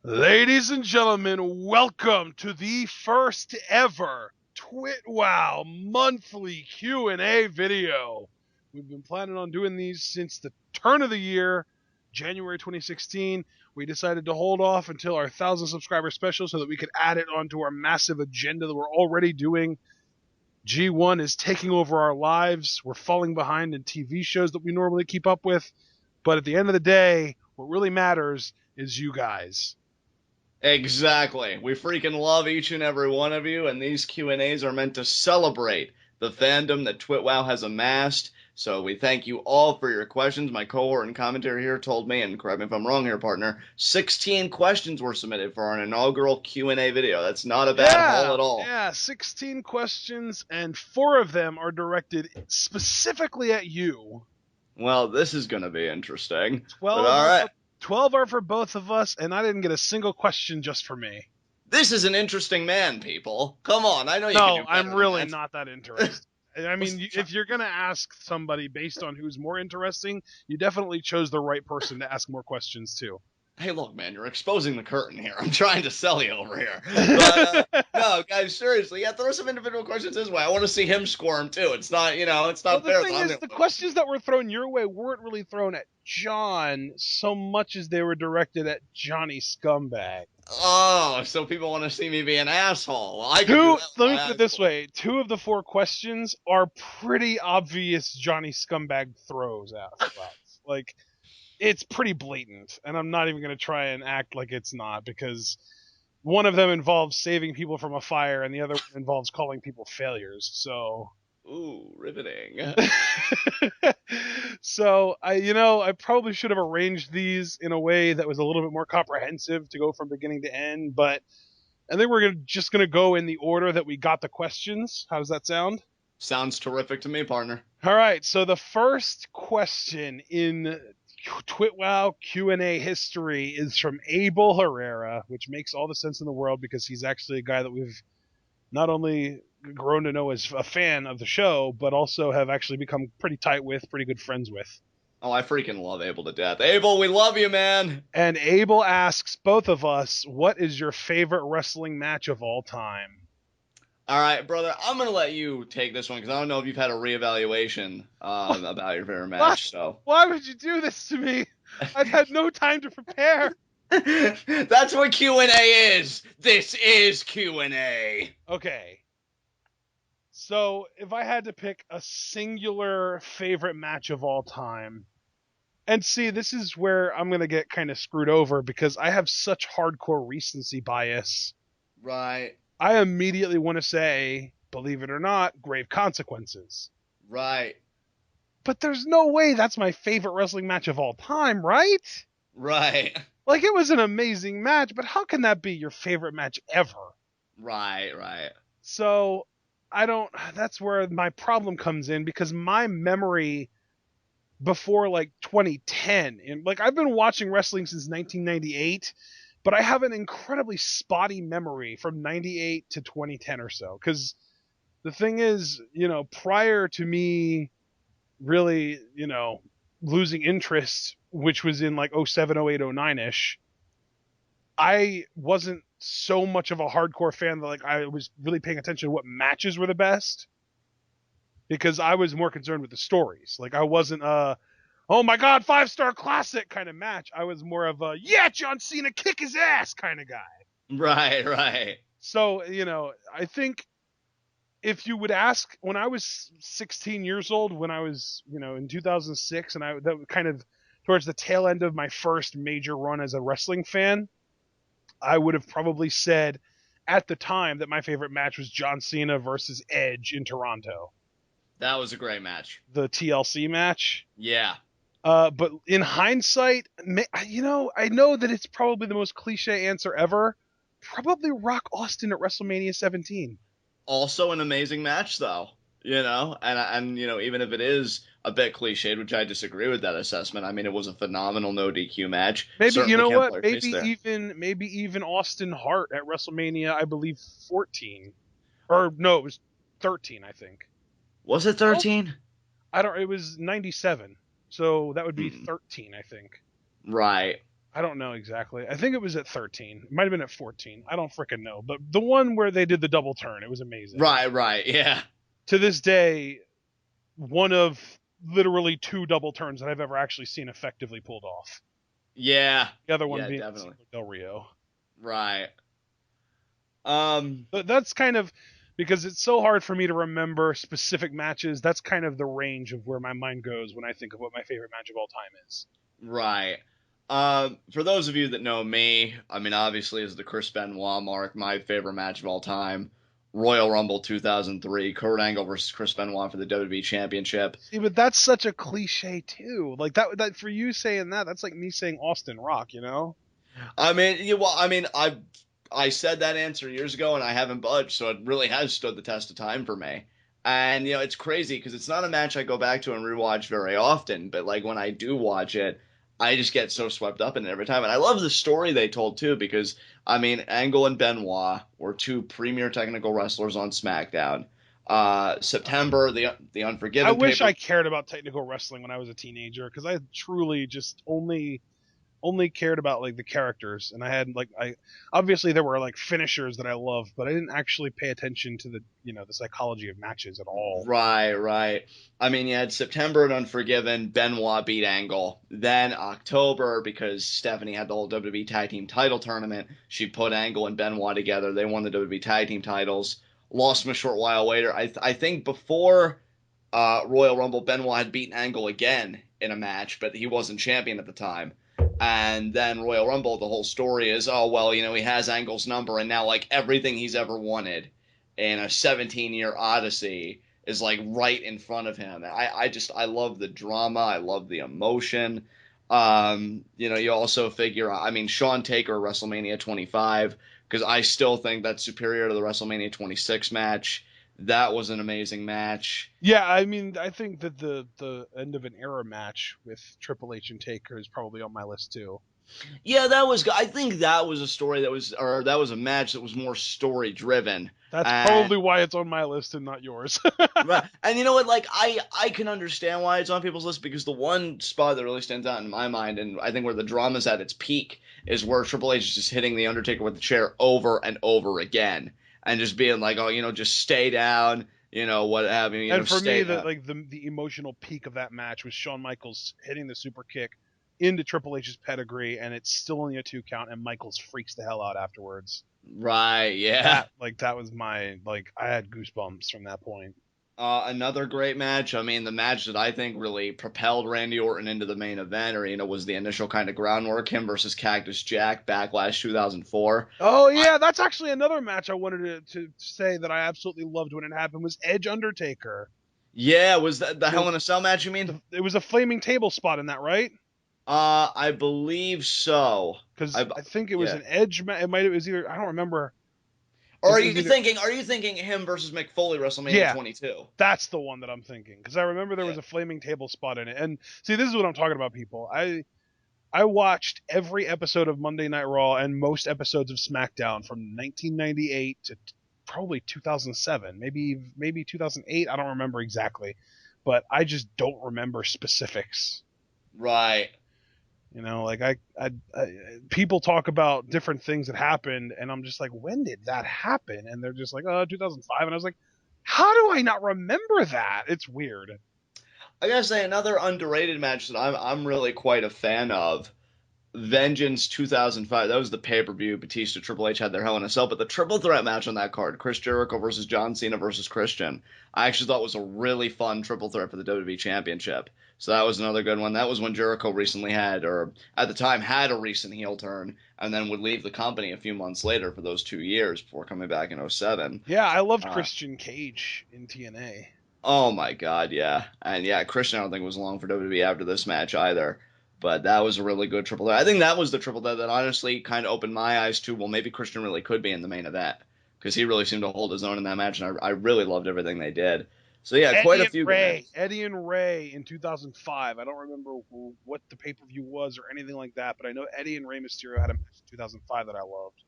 Ladies and gentlemen, welcome to the first ever TWitWoW Monthly Q&A video. We've been planning on doing these since the turn of the year, January 2016. We decided to hold off until our 1,000 subscriber special so that we could add it onto our massive agenda that we're already doing. G1 is taking over our lives. We're falling behind in TV shows that we normally keep up with. But at the end of the day, what really matters is you guys. Exactly. We freaking love each and every one of you, and these Q&As are meant to celebrate the fandom that TWitWoW has amassed. So we thank you all for your questions. My cohort and commentary here told me, and correct me if I'm wrong here, partner, 16 questions were submitted for our inaugural Q&A video. That's not a bad haul at all. Yeah, 16 questions, and 4 of them are directed specifically at you. Well, this is going to be interesting. 12 But all right. 12 are for both of us, and I didn't get a single question just for me. This is an interesting man, people. Come on, I know you No, can do better I'm than really that. not that interested. I mean, if you're going to ask somebody based on who's more interesting, you definitely chose the right person to ask more questions to. Hey, look, man, you're exposing the curtain here. I'm trying to sell you over here. But, no, guys, seriously, yeah, throw some individual questions his way. I want to see him squirm, too. It's not, it's not fair. The thing is, the questions that were thrown your way weren't really thrown at John so much as they were directed at Johnny Scumbag. Oh, so people want to see me be an asshole. Well, Let me put it this way. 2 of the 4 questions are pretty obvious Johnny Scumbag throws out. Like, it's pretty blatant, and I'm not even going to try and act like it's not, because one of them involves saving people from a fire, and the other one involves calling people failures, so... Ooh, riveting. So, I probably should have arranged these in a way that was a little bit more comprehensive to go from beginning to end, but I think we're just going to go in the order that we got the questions. How does that sound? Sounds terrific to me, partner. All right, so the first question in TWitWoW Q&A history is from Abel Herrera, which makes all the sense in the world because he's actually a guy that we've not only grown to know as a fan of the show, but also have actually become pretty tight with, pretty good friends with. Oh, I freaking love Abel to death. Abel, we love you, man. And Abel asks both of us, what is your favorite wrestling match of all time? All right, brother, I'm going to let you take this one because I don't know if you've had a reevaluation about your favorite match. So why would you do this to me? I've had no time to prepare. That's what Q&A is. This is Q&A. Okay. So, if I had to pick a singular favorite match of all time, and see, this is where I'm going to get kind of screwed over because I have such hardcore recency bias. Right. I immediately want to say, believe it or not, Grave Consequences. Right. But there's no way that's my favorite wrestling match of all time, right? Right. Like, it was an amazing match, but how can that be your favorite match ever? Right, right. So, that's where my problem comes in, because my memory before, like, 2010, and, like, I've been watching wrestling since 1998, but I have an incredibly spotty memory from 98 to 2010 or so, because the thing is, prior to me really, losing interest, which was in like 07, 08, 09-ish, I wasn't so much of a hardcore fan that like I was really paying attention to what matches were the best, because I was more concerned with the stories. Like, I wasn't oh my god, 5-star classic kind of match. I was more of a, yeah, John Cena kick his ass kind of guy. Right, right. So, I think if you would ask, when I was 16 years old, when I was, in 2006, and that was kind of towards the tail end of my first major run as a wrestling fan, I would have probably said at the time that my favorite match was John Cena versus Edge in Toronto. That was a great match. The TLC match. Yeah. But in hindsight, I know that it's probably the most cliche answer ever. Probably Rock Austin at WrestleMania 17. Also an amazing match, though. And even if it is a bit cliched, which I disagree with that assessment, I mean, it was a phenomenal no DQ match. Maybe, Certainly you know can't what? play face there. Maybe even Austin Hart at WrestleMania, I believe 14, or no, it was 13, I think. Was it 13? It was 97, so that would be 13, I think. Right. I don't know exactly. I think it was at 13. It might have been at 14. I don't freaking know. But the one where they did the double turn, it was amazing. Right, yeah. To this day, one of literally two double turns that I've ever actually seen effectively pulled off. Yeah. The other one Yeah, being definitely. Del Rio. Right. Um, But that's kind of because it's so hard for me to remember specific matches. That's kind of the range of where my mind goes when I think of what my favorite match of all time is. right. For those of you that know me, I mean, obviously, is the Chris Benoit mark my favorite match of all time. Royal Rumble 2003, Kurt Angle versus Chris Benoit for the WWE Championship. See, but that's such a cliche too. Like that for you saying that, that's like me saying Austin Rock, you know? I mean, I said that answer years ago, and I haven't budged, so it really has stood the test of time for me. And it's crazy because it's not a match I go back to and rewatch very often, but like when I do watch it, I just get so swept up in it every time. And I love the story they told too, because I mean, Angle and Benoit were two premier technical wrestlers on SmackDown. September, the I Unforgiven wish paper. I cared about technical wrestling when I was a teenager because I truly just only cared about like the characters, and I had like I obviously there were like finishers that I loved, but I didn't actually pay attention to the the psychology of matches at all. Right. I mean, you had September and Unforgiven, Benoit beat Angle. Then October, because Stephanie had the whole WWE Tag Team title tournament, she put Angle and Benoit together. They won the WWE Tag Team titles. Lost them a short while later. I think before Royal Rumble, Benoit had beaten Angle again in a match, but he wasn't champion at the time. And then Royal Rumble, the whole story is, oh well, he has Angle's number, and now like everything he's ever wanted in a 17-year odyssey is like right in front of him. I love the drama. I love the emotion. You also figure, I mean, Shawn Taker WrestleMania 25, because I still think that's superior to the WrestleMania 26 match. That was an amazing match. Yeah, I mean, I think that the end of an era match with Triple H and Taker is probably on my list too. Yeah, that was. I think that was a story that was, or that was a match that was more story driven. That's And probably why it's on my list and not yours. right. And you know what? Like I can understand why it's on people's list because the one spot that really stands out in my mind, and I think where the drama's at its peak, is where Triple H is just hitting the Undertaker with the chair over and over again, and just being like, "Oh, just stay down, what have you, And for stay me, down." the emotional peak of that match was Shawn Michaels hitting the super kick into Triple H's pedigree, and it's still only a 2 count, and Michaels freaks the hell out afterwards. Right. Yeah. That was my I had goosebumps from that point. Another great match. I mean, the match that I think really propelled Randy Orton into the main event, or was the initial kind of groundwork. Him versus Cactus Jack, Backlash 2004. Oh yeah, that's actually another match I wanted to say that I absolutely loved when it happened was Edge Undertaker. Yeah, was that the Hell The, in a Cell match? You mean? it was a flaming table spot in that, right? I believe so. Because I think it was Yeah. an Edge. It was either I don't remember. Or If are it was you either thinking? Are you thinking him versus McFoley WrestleMania yeah, 22? that's the one that I'm thinking because I remember there Yeah. was a flaming table spot in it. And see, this is what I'm talking about, people. I watched every episode of Monday Night Raw and most episodes of SmackDown from 1998 to probably 2007, maybe 2008. I don't remember exactly, but I just don't remember specifics. Right. Like people talk about different things that happened, and I'm just like, when did that happen? And they're just like, 2005, and I was like, how do I not remember that? It's weird. I gotta say another underrated match that I'm really quite a fan of. Vengeance 2005. That was the pay per view. Batista, Triple H had their Hell in a Cell, but the triple threat match on that card, Chris Jericho versus John Cena versus Christian, I actually thought was a really fun triple threat for the WWE Championship. So that was another good one. That was when Jericho recently had, or at the time had a recent heel turn, and then would leave the company a few months later for those 2 years before coming back in '07. Yeah, I loved Christian Cage in TNA. Oh my God, yeah. And yeah, Christian I don't think was long for WWE after this match either. But that was a really good triple threat. I think that was the triple threat that honestly kind of opened my eyes to, well, maybe Christian really could be in the main event. Because he really seemed to hold his own in that match, and I really loved everything they did. So yeah, quite a few good matches. Eddie and Ray in 2005. I don't remember what the pay-per-view was or anything like that, but I know Eddie and Rey Mysterio had a match in 2005 that I loved.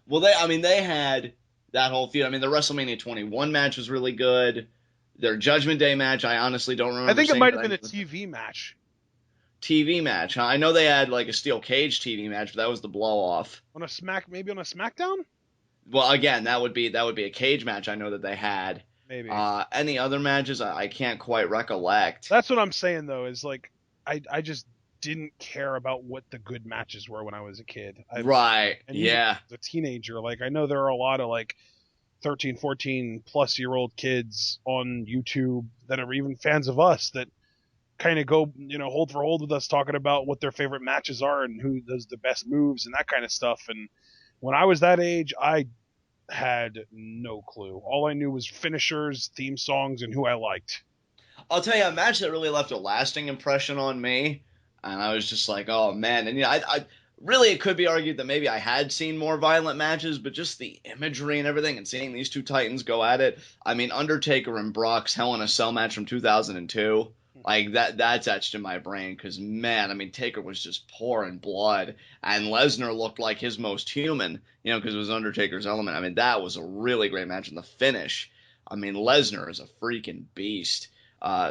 Well, they had that whole feud. I mean, the WrestleMania 21 match was really good. Their Judgment Day match, I honestly don't remember. I think it might have been a TV match. TV match. Huh? I know they had like a steel cage TV match, but that was the blow off. Maybe on a SmackDown? Well, again, that would be a cage match. I know that they had. Maybe. Any other matches? I can't quite recollect. That's what I'm saying though, is like I just didn't care about what the good matches were when I was a kid. Right. And even Yeah. as a teenager, like I know there are a lot of like 13, 14 plus year old kids on YouTube that are even fans of us that kind of go, hold for hold with us talking about what their favorite matches are and who does the best moves and that kind of stuff. And when I was that age, I had no clue. All I knew was finishers, theme songs, and who I liked. I'll tell you a match that really left a lasting impression on me, and I was just like, oh man. And I really it could be argued that maybe I had seen more violent matches, but just the imagery and everything, and seeing these two titans go at it. I mean, Undertaker and Brock's Hell in a Cell match from 2002. Like that's etched in my brain because man, I mean Taker was just pouring blood, and Lesnar looked like his most human, because it was Undertaker's element. I mean that was a really great match, and the finish. I mean Lesnar is a freaking beast.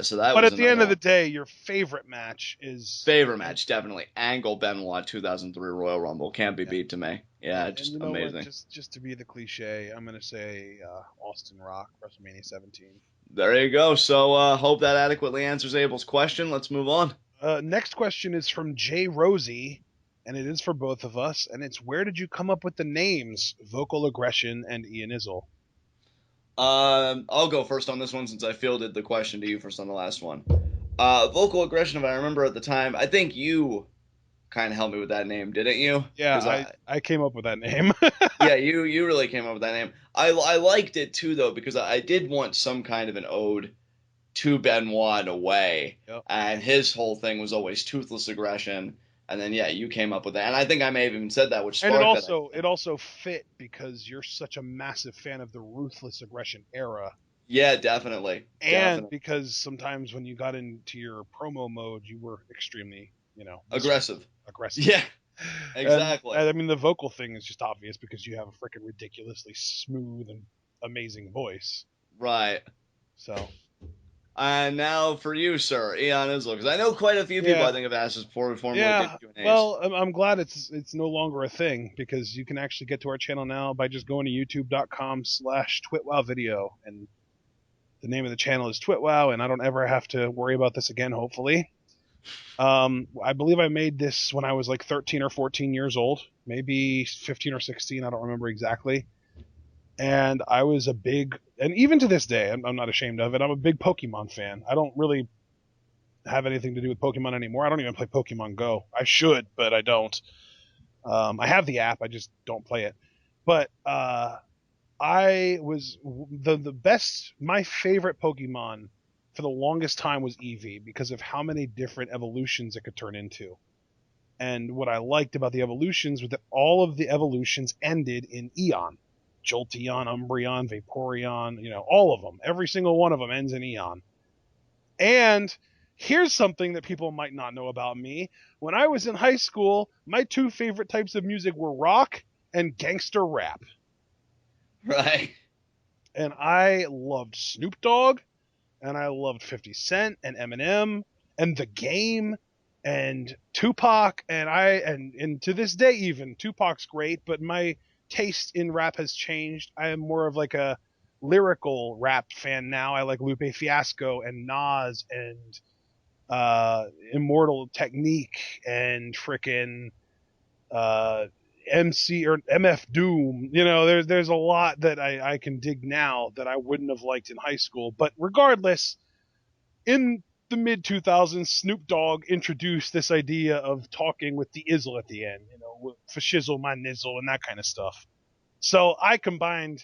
So that But was at the another end of the one. day, your favorite match is Favorite match, definitely. Angle Benoit 2003 Royal Rumble. Can't be yeah. beat to me. Yeah, And just you know what? amazing. Just to be the cliche, I'm gonna say Austin Rock, WrestleMania 17. There you go. So hope that adequately answers Abel's question. Let's move on. Next question is from Jay Rosie, and it is for both of us. And it's where did you come up with the names Vocal Aggression and Ian Izzle? I'll go first on this one since I fielded the question to you first on the last one. Vocal aggression, if I remember at the time, I think you kind of helped me with that name, didn't you? Yeah, Because I came up with that name. yeah, you really came up with that name. I liked it too though because I did want some kind of an ode to Benoit in a way, Yep. and his whole thing was always toothless aggression. And then yeah, you came up with that, and I think I may have even said that, which And sparked that. it also fit because you're such a massive fan of the ruthless aggression era. Yeah, definitely, And definitely because sometimes when you got into your promo mode, you were extremely, aggressive. aggressive. Yeah, And exactly. I mean, the vocal thing is just obvious because you have a freaking ridiculously smooth and amazing voice. Right. So And now for you, sir, Eon Isle, because I know quite a few people I yeah, think have asked this before we formally did yeah. Q&As. Well, I'm glad it's no longer a thing because you can actually get to our channel now by just going to youtube.com/TwitWoW video, and the name of the channel is TwitWoW, and I don't ever have to worry about this again. Hopefully. I believe I made this when I was like 13 or 14 years old, maybe 15 or 16. I don't remember exactly. And I was and even to this day, I'm not ashamed of it. I'm a big Pokemon fan. I don't really have anything to do with Pokemon anymore. I don't even play Pokemon Go. I should, but I don't. I have the app. I just don't play it. But I was the best. My favorite Pokemon for the longest time was Eevee because of how many different evolutions it could turn into. And what I liked about the evolutions was that all of the evolutions ended in Eon. Jolteon, Umbreon, Vaporeon, all of them. Every single one of them ends in Eon. And here's something that people might not know about me. When I was in high school, my two favorite types of music were rock and gangster rap. Right. And I loved Snoop Dogg, and I loved 50 Cent and Eminem and The Game and Tupac, and to this day even Tupac's great, but my taste in rap has changed. I am more of like a lyrical rap fan now. I like Lupe Fiasco and Nas and Immortal Technique and frickin' MC or MF Doom. There's a lot that I can dig now that I wouldn't have liked in high school. But regardless, in the mid 2000s, Snoop Dogg introduced this idea of talking with the Izzle at the end, for shizzle my nizzle and that kind of stuff. So I combined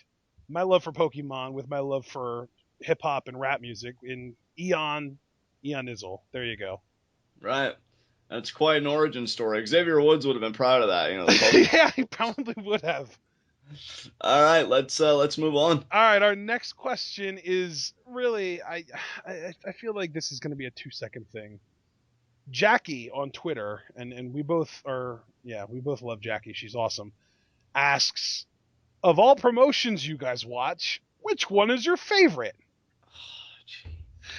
my love for Pokemon with my love for hip hop and rap music in Eon Izzle. There you go. Right. That's quite an origin story. Xavier Woods would have been proud of that, the Pokemon. Yeah, he probably would have. All right, let's move on. All right, our next question is really I feel like this is going to be a 2-second thing. Jackie on Twitter, and we both love Jackie. She's awesome. Asks, of all promotions you guys watch, which one is your favorite?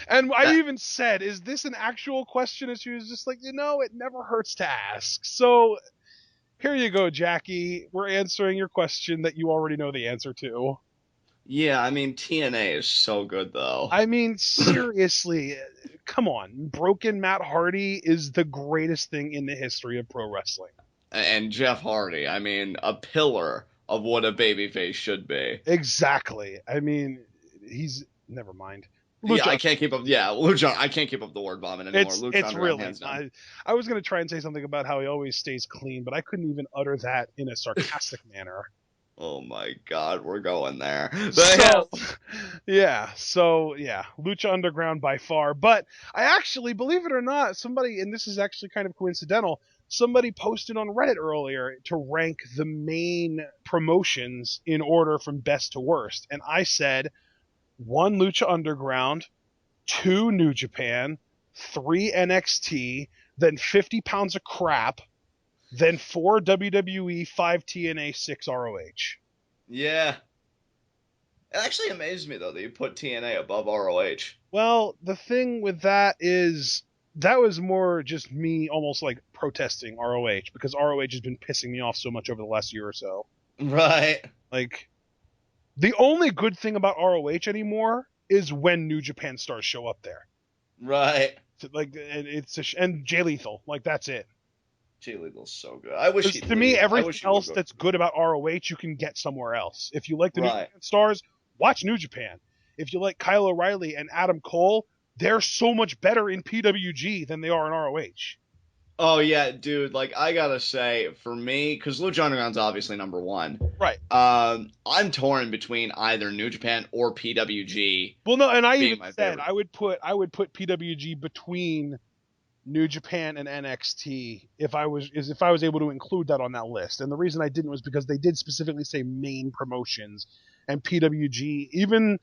And I Uh, even said, is this an actual question? And she was just like, it never hurts to ask. So here you go, Jackie. We're answering your question that you already know the answer to. yeah, I mean TNA is so good though. I mean, seriously, come on. Broken Matt Hardy is the greatest thing in the history of pro wrestling. And Jeff Hardy, I mean, a pillar of what a babyface should be. Exactly. I mean, he's never mind. Yeah, Lucha. I can't keep up. Yeah, Lucha. I can't keep up the word vomit anymore. Lucha It's Underground, really hands down. not. I was going to try and say something about how he always stays clean, but I couldn't even utter that in a sarcastic manner. Oh my God, we're going there. So, yeah, Lucha Underground by far. But I actually, believe it or not, somebody, and this is actually kind of coincidental, somebody posted on Reddit earlier to rank the main promotions in order from best to worst. And I said 1 Lucha Underground, 2 New Japan, 3 NXT, then 50 pounds of crap, then 4 WWE, 5 TNA, 6 ROH. Yeah. It actually amazed me though that you put TNA above ROH. Well, the thing with that is that was more just me almost like protesting ROH because ROH has been pissing me off so much over the last year or so. Right. Like the only good thing about ROH anymore is when New Japan stars show up there. Right. Like and and Jay Lethal, like that's it. Jay Lethal's so good. I wish Because he'd to me, leave. I everything wish he would else go. that's good about ROH, you can get somewhere else. If you like the New Right. Japan stars, watch New Japan. If you like Kyle O'Reilly and Adam Cole, they're so much better in PWG than they are in ROH. Oh yeah, dude. Like I gotta say, for me, because Lucha Underground's obviously number one. Right. I'm torn between either New Japan or PWG Well, no, and I being even my said favorite. I would put PWG between New Japan and NXT if I was able to include that on that list. And the reason I didn't was because they did specifically say main promotions, and PWG even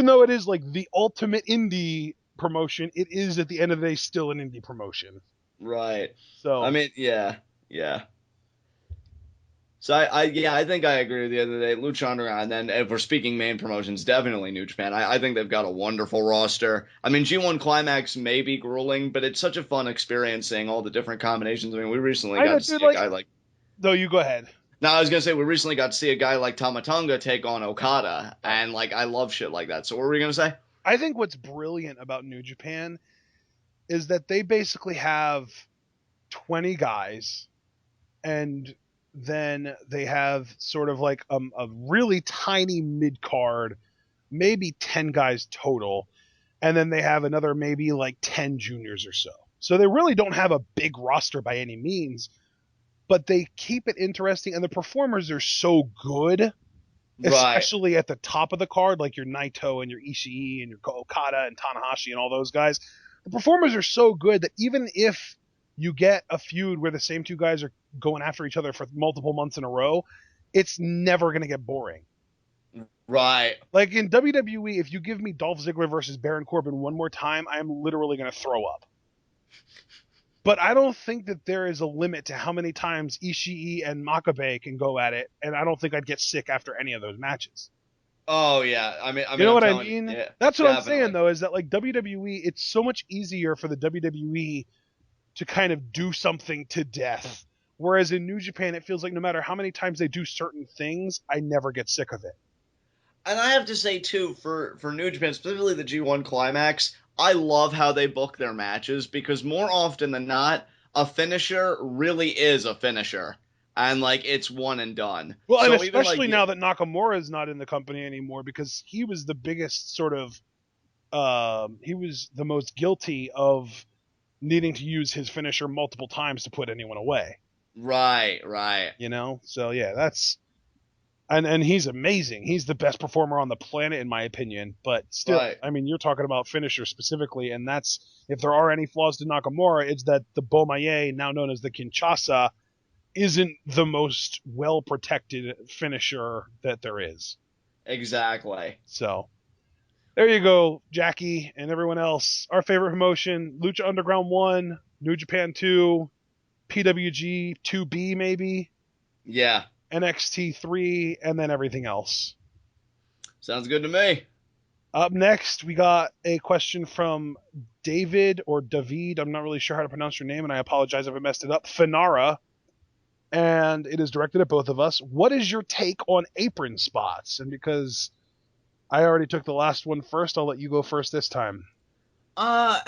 though it is like the ultimate indie promotion, it is at the end of the day still an indie promotion. Right. I So mean, yeah, yeah. So yeah, I think I agree with you the other day. Lucha Underground, and then if we're speaking main promotions, definitely New Japan. I think they've got a wonderful roster. I mean, G1 Climax may be grueling, but it's such a fun experience seeing all the different combinations. I mean, we recently I got know, to dude. see a Like, guy like. no, you go ahead. Now, I was gonna say we recently got to see a guy like Tamatonga take on Okada, Right. and like I love shit like that. So what were we gonna say? I think what's brilliant about New Japan is that they basically have 20 guys and then they have sort of like a really tiny mid card, maybe 10 guys total, and then they have another maybe like 10 juniors or so. So they really don't have a big roster by any means, but they keep it interesting, and the performers are so good, Right, especially at the top of the card, like your Naito and your Ishii and your Okada and Tanahashi and all those guys. The performers are so good that even if you get a feud where the same two guys are going after each other for multiple months in a row, it's never going to get boring. right. Like in WWE, if you give me Dolph Ziggler versus Baron Corbin one more time, I am literally going to throw up. But I don't think that there is a limit to how many times Ishii and Makabe can go at it, and I don't think I'd get sick after any of those matches. Oh yeah, You know I'm what I telling you, mean? yeah, That's what I'm saying definitely. though, is that like WWE, it's so much easier for the WWE to kind of do something to death. Whereas in New Japan, it feels like no matter how many times they do certain things, I never get sick of it. And I have to say too, for New Japan, specifically the G1 Climax, I love how they book their matches because more often than not, a finisher really is a finisher, and like it's one and done. Well, and So even like especially now that Nakamura is not in the company anymore, because he was the biggest sort of, he was the most guilty of needing to use his finisher multiple times to put anyone away. right, right, So yeah, that's and he's amazing. He's the best performer on the planet in my opinion. But still, right. I mean, you're talking about finisher specifically, and that's if there are any flaws to Nakamura, it's that the Bomaye, now known as the Kinshasa, isn't the most well protected finisher that there is. Exactly. So there you go, Jackie and everyone else. Our favorite promotion: Lucha Underground 1, New Japan 2, PWG 2B maybe, Yeah, NXT 3, and then everything else. sounds good to me. Up next, we got a question from David or David. I'm not really sure how to pronounce your name, and I apologize if I messed it up. Finara, and it is directed at both of us. What is your take on apron spots? And because I already took the last one first, I'll let you go first this time. Uh,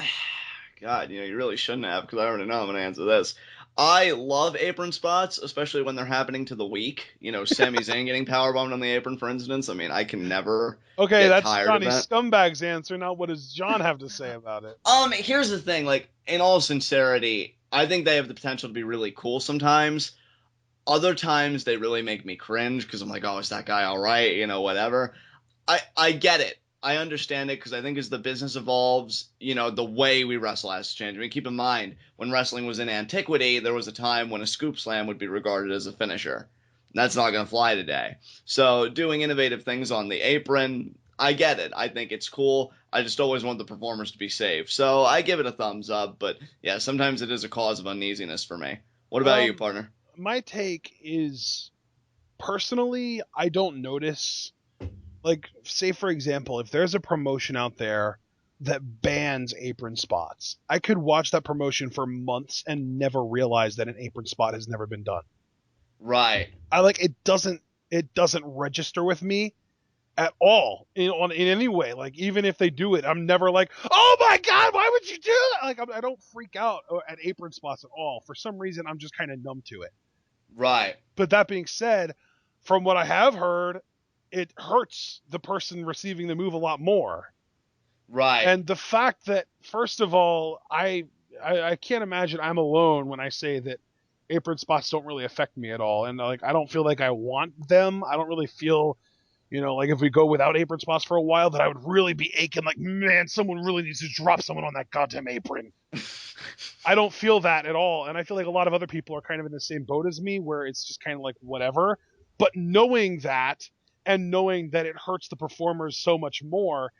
God, you really shouldn't have because I already know I'm going to answer this. I love apron spots, especially when they're happening to the weak. Sami Zayn getting powerbombed on the apron, for instance. I mean, I can never Okay, get that's tired of Johnny that. Scumbag's answer. Now, what does John have to say about it? Here's the thing. Like, in all sincerity, I think they have the potential to be really cool sometimes. Other times, they really make me cringe because I'm like, oh, is that guy all right? Whatever. I get it. I understand it because I think as the business evolves, the way we wrestle has to change. I mean, keep in mind, when wrestling was in antiquity, there was a time when a scoop slam would be regarded as a finisher. That's not going to fly today. So, doing innovative things on the apron, I get it. I think it's cool. I just always want the performers to be safe. So, I give it a thumbs up. But yeah, sometimes it is a cause of uneasiness for me. What about you, Um, partner? my take is personally, I don't notice. Like, say for example, if there's a promotion out there that bans apron spots, I could watch that promotion for months and never realize that an apron spot has never been done. Right. I like it doesn't register with me at all in any way. Like even if they do it, I'm never like, oh my god, why would you do that? Like I don't freak out at apron spots at all. For some reason, I'm just kind of numb to it. Right. But that being said, from what I have heard, it hurts the person receiving the move a lot more. Right. And the fact that, first of all, I can't imagine I'm alone when I say that apron spots don't really affect me at all, and like I don't feel like I want them. I don't really feel, like if we go without apron spots for a while, that I would really be aching. Like, man, someone really needs to drop someone on that goddamn apron. I don't feel that at all, and I feel like a lot of other people are kind of in the same boat as me, where it's just kind of like whatever. But knowing that, and knowing that it hurts the performers so much more,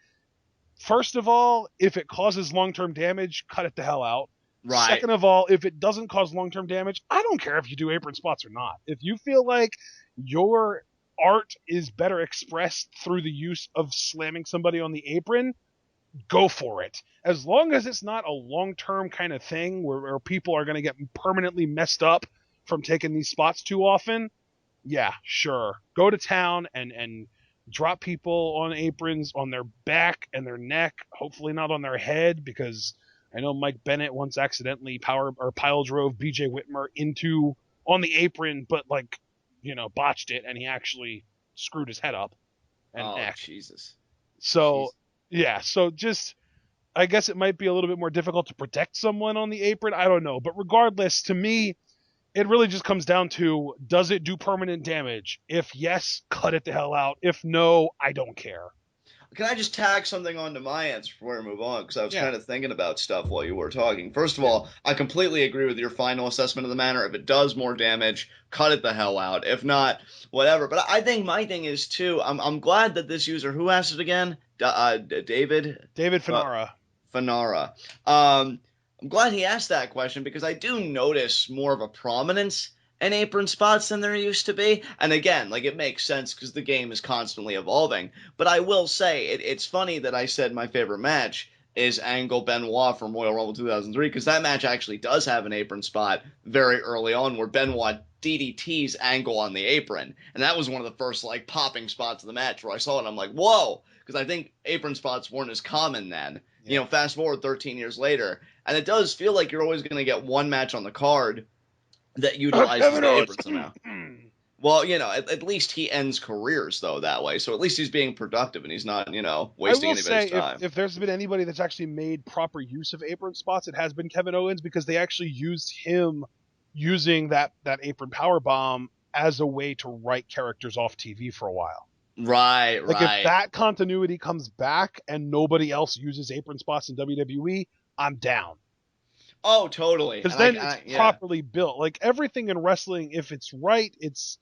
first of all, if it causes long term damage, cut it the hell out. Right. Second of all, if it doesn't cause long term damage, I don't care if you do apron spots or not. If you feel like your art is better expressed through the use of slamming somebody on the apron, go for it. As long as it's not a long term kind of thing where people are going to get permanently messed up from taking these spots too often, yeah, sure. Go to town and drop people on aprons on their back and their neck, hopefully not on their head, because I know Mike Bennett once accidentally power or pile drove BJ Whitmer into on the apron, but like, botched it and he actually screwed his head up and Oh, neck. Jesus. So Jeez. yeah, so just I guess it might be a little bit more difficult to protect someone on the apron. I don't know. But regardless, to me, it really just comes down to, does it do permanent damage? If yes, cut it the hell out. If no, I don't care. Can I just tag something onto my answer before we move on? Because I was Yeah. kind of thinking about stuff while you were talking. First of Yeah. all, I completely agree with your final assessment of the matter. If it does more damage, cut it the hell out. If not, whatever. But I think my thing is too. I'm glad that this user, who asked it again, David David uh, Finara. Fanara. I'm glad he asked that question because I do notice more of a prominence in apron spots than there used to be. And again, like it makes sense because the game is constantly evolving. But I will say, it's funny that I said my favorite match is Angle Benoit from Royal Rumble 2003 because that match actually does have an apron spot very early on where Benoit DDT's Angle on the apron. And that was one of the first like popping spots of the match where I saw it and I'm like, whoa! Because I think apron spots weren't as common then. Yeah. Fast forward 13 years later, and it does feel like you're always going to get one match on the card that utilizes Kevin the Owens. apron somehow. Well, at least he ends careers though that way, so at least he's being productive and he's not, I wasting will anybody's say, if time. if there's been anybody that's actually made proper use of apron spots, it has been Kevin Owens, because they actually used him using that apron power bomb as a way to write characters off TV for a while. Right, Like if right. that continuity comes back and nobody else uses apron spots in WWE, I'm down. Oh, totally. Because And I, then it's I yeah. properly built. Like everything in wrestling, if it's right, it's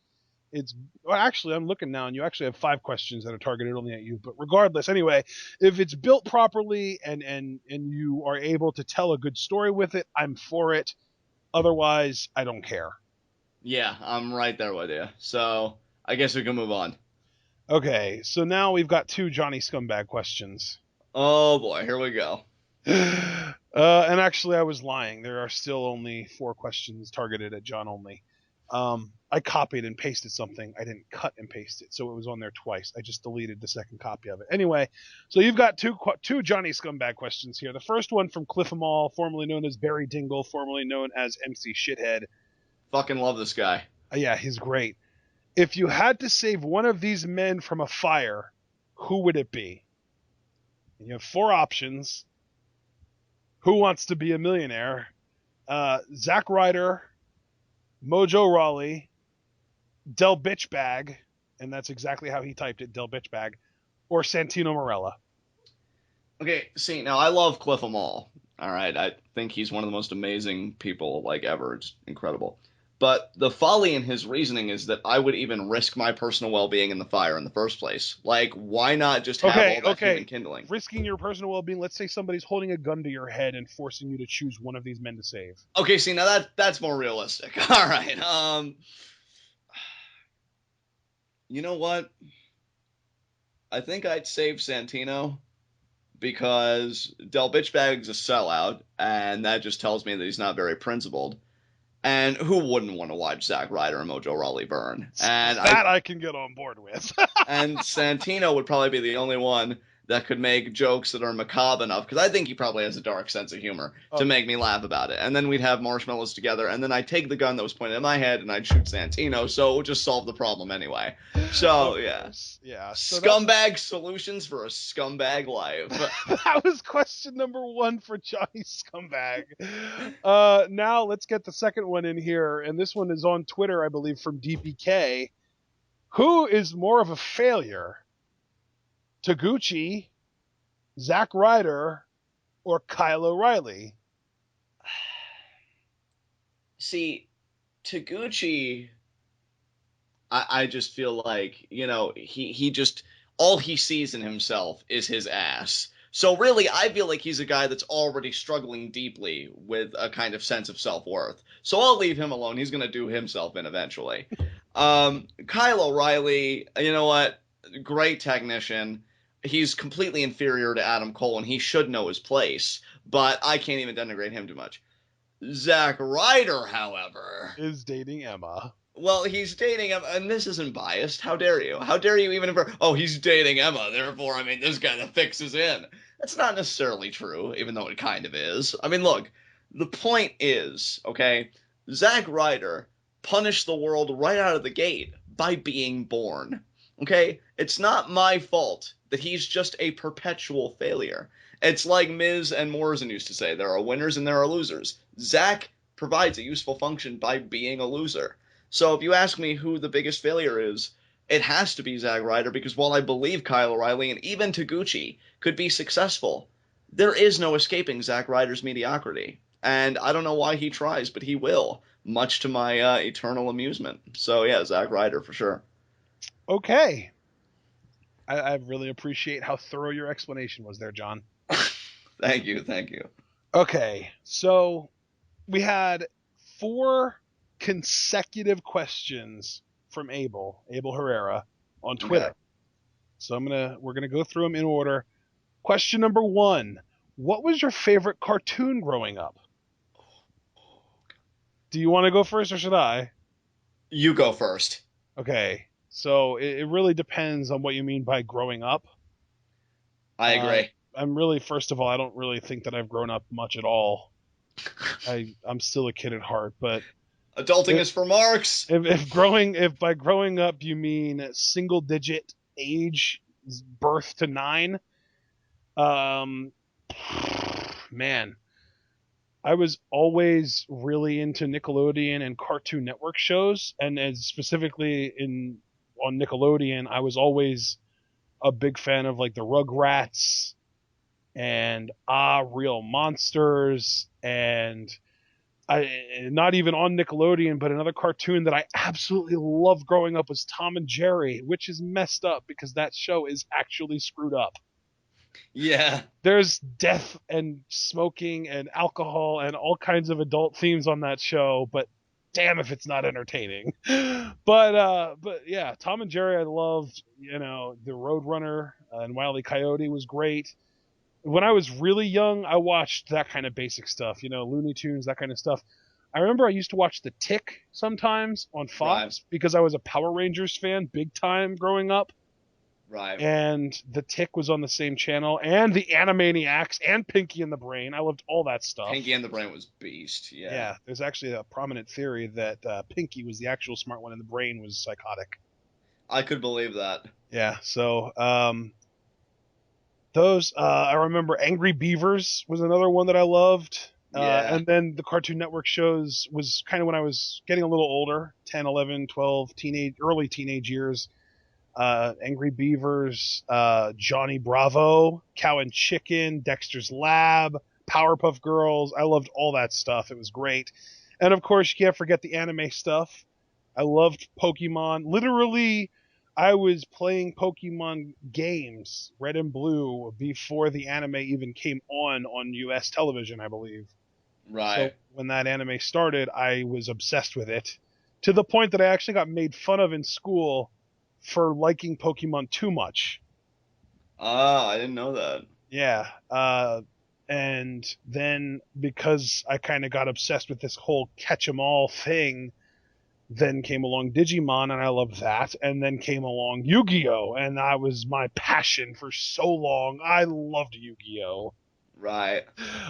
well, actually I'm looking now and you actually have 5 questions that are targeted only at you. But regardless, anyway, if it's built properly and you are able to tell a good story with it, I'm for it. Otherwise, I don't care. Yeah, I'm right there with you. So, I guess we can move on. Okay, so now we've got 2 Johnny Scumbag questions. Oh boy, here we go. And actually, I was lying. There are still only 4 questions targeted at John only. I copied and pasted something. I didn't cut and paste it, so it was on there twice. I just deleted the second copy of it. Anyway, so you've got two Johnny Scumbag questions here. The first one from Cliff Amal, formerly known as Barry Dingle, formerly known as MC Shithead. Fucking love this guy. Yeah, he's great. If you had to save one of these men from a fire, who would it be? And you have 4 options. Who Wants to Be a Millionaire? Zack Ryder, Mojo Rawley, Del Bitchbag, and that's exactly how he typed it, Del Bitchbag, or Santino Marella. Okay, see, now I love Cliff Amal. All right, I think he's one of the most amazing people like ever. It's incredible. But the folly in his reasoning is that I would even risk my personal well-being in the fire in the first place. Like, why not just have all that human kindling? Risking your personal well-being. Let's say somebody's holding a gun to your head and forcing you to choose one of these men to save. Okay, see, now that's more realistic. All right. You know what? I think I'd save Santino because Del Bitchbag's a sellout, and that just tells me that he's not very principled. And who wouldn't want to watch Zack Ryder and Mojo Rawley burn? And that I can get on board with. And Santino would probably be the only one that could make jokes that are macabre enough, because I think he probably has a dark sense of humor to make me laugh about it. And then we'd have marshmallows together, and then I'd take the gun that was pointed at my head and I'd shoot Santino, so it would just solve the problem anyway. So, yeah. So scumbag solutions for a scumbag life. That was question number 1 for Johnny Scumbag. Now let's get the second one in here, and this one is on Twitter, I believe, from DPK. Who is more of a failure? Taguchi, Zack Ryder, or Kyle O'Reilly? See, Taguchi, I just feel like, he just, all he sees in himself is his ass. So really, I feel like he's a guy that's already struggling deeply with a kind of sense of self-worth. So I'll leave him alone. He's going to do himself in eventually. Kyle O'Reilly, you know what? Great technician. He's completely inferior to Adam Cole, and he should know his place, but I can't even denigrate him too much. Zack Ryder, however, is dating Emma. Well, he's dating Emma, and this isn't biased. How dare you? How dare you even infer, oh, he's dating Emma, therefore, I mean, this guy that fixes in. That's not necessarily true, even though it kind of is. I mean, look, the point is, okay, Zack Ryder punished the world right out of the gate by being born. Okay? It's not my fault that he's just a perpetual failure. It's like Miz and Morrison used to say, there are winners and there are losers. Zack provides a useful function by being a loser. So if you ask me who the biggest failure is, it has to be Zack Ryder, because while I believe Kyle O'Reilly and even Taguchi could be successful, there is no escaping Zack Ryder's mediocrity. And I don't know why he tries, but he will, much to my eternal amusement. So yeah, Zack Ryder for sure. Okay. I really appreciate how thorough your explanation was there, John. Thank you. Okay, so we had 4 consecutive questions from Abel Herrera on Twitter. Okay. So we're gonna go through them in order. Question number 1: what was your favorite cartoon growing up? Do you want to go first, or should I? You go first. Okay, so it really depends on what you mean by growing up. I agree. I'm really, first of all, I don't really think that I've grown up much at all. I'm still a kid at heart, but adulting is for marks. If by growing up you mean single digit age, birth to 9, man, I was always really into Nickelodeon and Cartoon Network shows, and as specifically on Nickelodeon, I was always a big fan of like the Rugrats and Real Monsters, and not even on Nickelodeon, but another cartoon that I absolutely loved growing up was Tom and Jerry, which is messed up because that show is actually screwed up. Yeah. There's death and smoking and alcohol and all kinds of adult themes on that show, but damn if it's not entertaining. But yeah, Tom and Jerry I loved. The Roadrunner and Wile E. Coyote was great. When I was really young, I watched that kind of basic stuff, Looney Tunes, that kind of stuff. I remember I used to watch The Tick sometimes on Right, Fox because I was a Power Rangers fan big time growing up. right. And The Tick was on the same channel, and the Animaniacs, and Pinky and the Brain. I loved all that stuff. Pinky and the Brain was beast. Yeah. Yeah, there's actually a prominent theory that Pinky was the actual smart one, and the Brain was psychotic. I could believe that. Yeah, so those I remember Angry Beavers was another one that I loved. Yeah. And then the Cartoon Network shows was kind of when I was getting a little older, 10, 11, 12, early teenage years. Angry Beavers, Johnny Bravo, Cow and Chicken, Dexter's Lab, Powerpuff Girls. I loved all that stuff. It was great. And of course, you can't forget the anime stuff. I loved Pokemon. Literally, I was playing Pokemon games, Red and Blue, before the anime even came on US television, I believe. So Right. when that anime started, I was obsessed with it to the point that I actually got made fun of in school for liking Pokemon too much. Ah, I didn't know that. Yeah. And then because I kind of got obsessed with this whole catch 'em all thing, then came along Digimon and I loved that. And then came along Yu-Gi-Oh! And that was my passion for so long. I loved Yu-Gi-Oh! Right.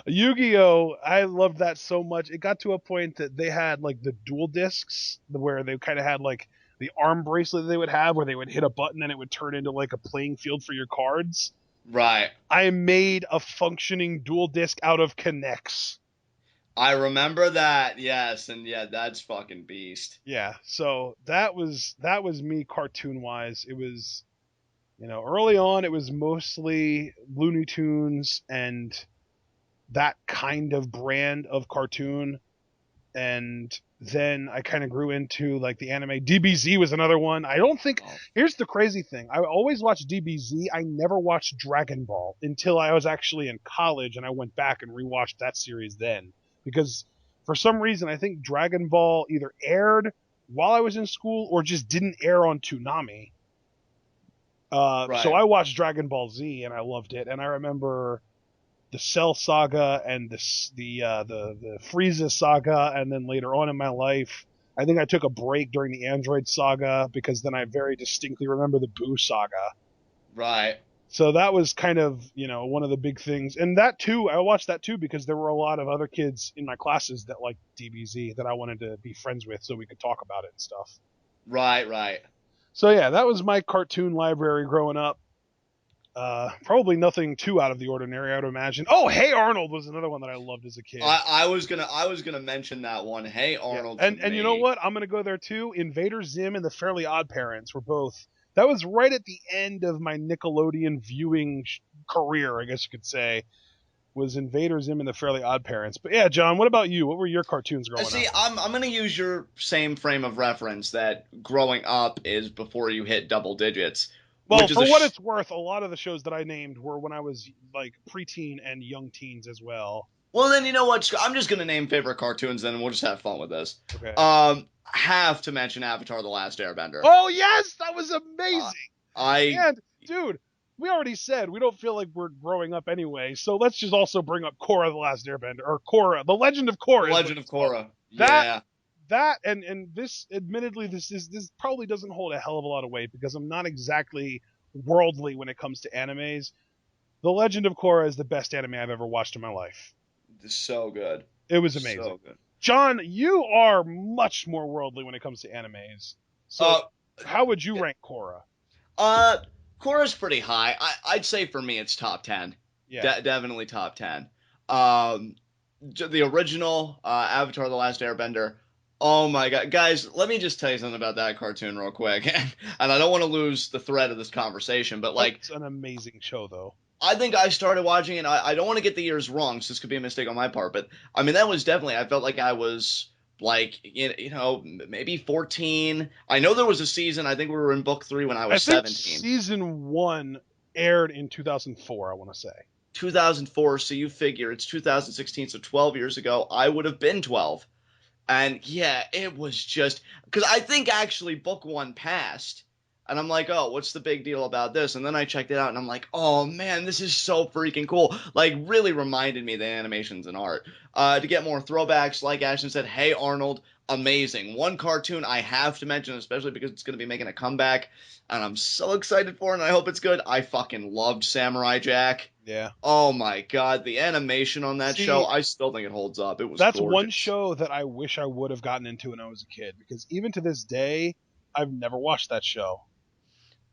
Yu-Gi-Oh! I loved that so much. It got to a point that they had like the dual discs where they kind of had like the arm bracelet they would have where they would hit a button and it would turn into like a playing field for your cards. Right. I made a functioning dual disc out of Connects. I remember that. Yes, and yeah, that's fucking beast. Yeah, so that was me cartoon wise. It was early on it was mostly Looney Tunes and that kind of brand of cartoon. And then I kind of grew into like the anime. DBZ was another one. I don't think. Oh, Here's the crazy thing. I always watched DBZ. I never watched Dragon Ball until I was actually in college, and I went back and rewatched that series then because for some reason I think Dragon Ball either aired while I was in school or just didn't air on Toonami. So right. I watched Dragon Ball Z and I loved it. And I remember the Cell saga and the Frieza saga, and then later on in my life, I think I took a break during the Android saga because then I very distinctly remember the Boo saga. Right. So that was kind of one of the big things, and that too, I watched that too because there were a lot of other kids in my classes that liked DBZ that I wanted to be friends with so we could talk about it and stuff. Right. Right. So yeah, that was my cartoon library growing up. Probably nothing too out of the ordinary, I would imagine. Oh, Hey Arnold was another one that I loved as a kid. I was gonna mention that one. Hey Yeah, Arnold for and you know me. what? I'm gonna go there too. Invader Zim and the Fairly Odd Parents were both. That was right at the end of my Nickelodeon viewing career, I guess you could say. Was Invader Zim and the Fairly Odd Parents. But yeah, John, what about you? What were your cartoons growing See, up? I'm gonna use your same frame of reference that growing up is before you hit double digits, Well, which is for a what it's worth, a lot of the shows that I named were when I was like preteen and young teens as well. well. Then you know what? I'm just gonna name favorite cartoons, then and we'll just have fun with this. Okay. Have to mention Avatar: The Last Airbender. Oh yes, that was Uh, amazing. I And dude, we already said we don't feel like we're growing up anyway, so let's just also bring up Korra the Last Airbender or Korra, The Legend of The Korra is what Legend of it's called. Korra. That Yeah. and this admittedly this probably doesn't hold a hell of a lot of weight because I'm not exactly worldly when it comes to animes. The Legend of Korra is the best anime I've ever watched in my life. So good. It was amazing. So good. John, you are much more worldly when it comes to animes. So Uh, how would you rank Korra? uh, Korra's pretty high. I'd say for me it's top 10. Yeah. Definitely top 10. Um, the original Avatar: The Last Airbender. Oh my god, guys! Let me just tell you something about that cartoon real quick, and I don't want to lose the thread of this conversation, but like, That's an amazing show though. I think I started watching it. I don't want to get the years wrong, so this could be a mistake on my part, but I mean that was definitely. I felt like I was like maybe 14. I know there was a season. I think we were in book 3 when I I was think 17. season 1 aired in 2004, I want to say. 2004. So you figure it's 2016, so 12 years ago. I would have been 12. And yeah, it was just because I think actually book one passed. And I'm like, oh, what's the big deal about this? And then I checked it out and I'm like, oh man, this is so freaking cool. Like, really reminded me of the animations and art. To get more throwbacks, like Ashton said, Hey Arnold, amazing. One cartoon I have to mention, especially because it's going to be making a comeback. And I'm so excited for it and I hope it's good. I fucking loved Samurai Jack. Yeah. Oh my god, the animation on that show, See, I still think it holds up. It was that's one gorgeous. show that I wish I would have gotten into when I was a kid, because even to this day, I've never watched that show.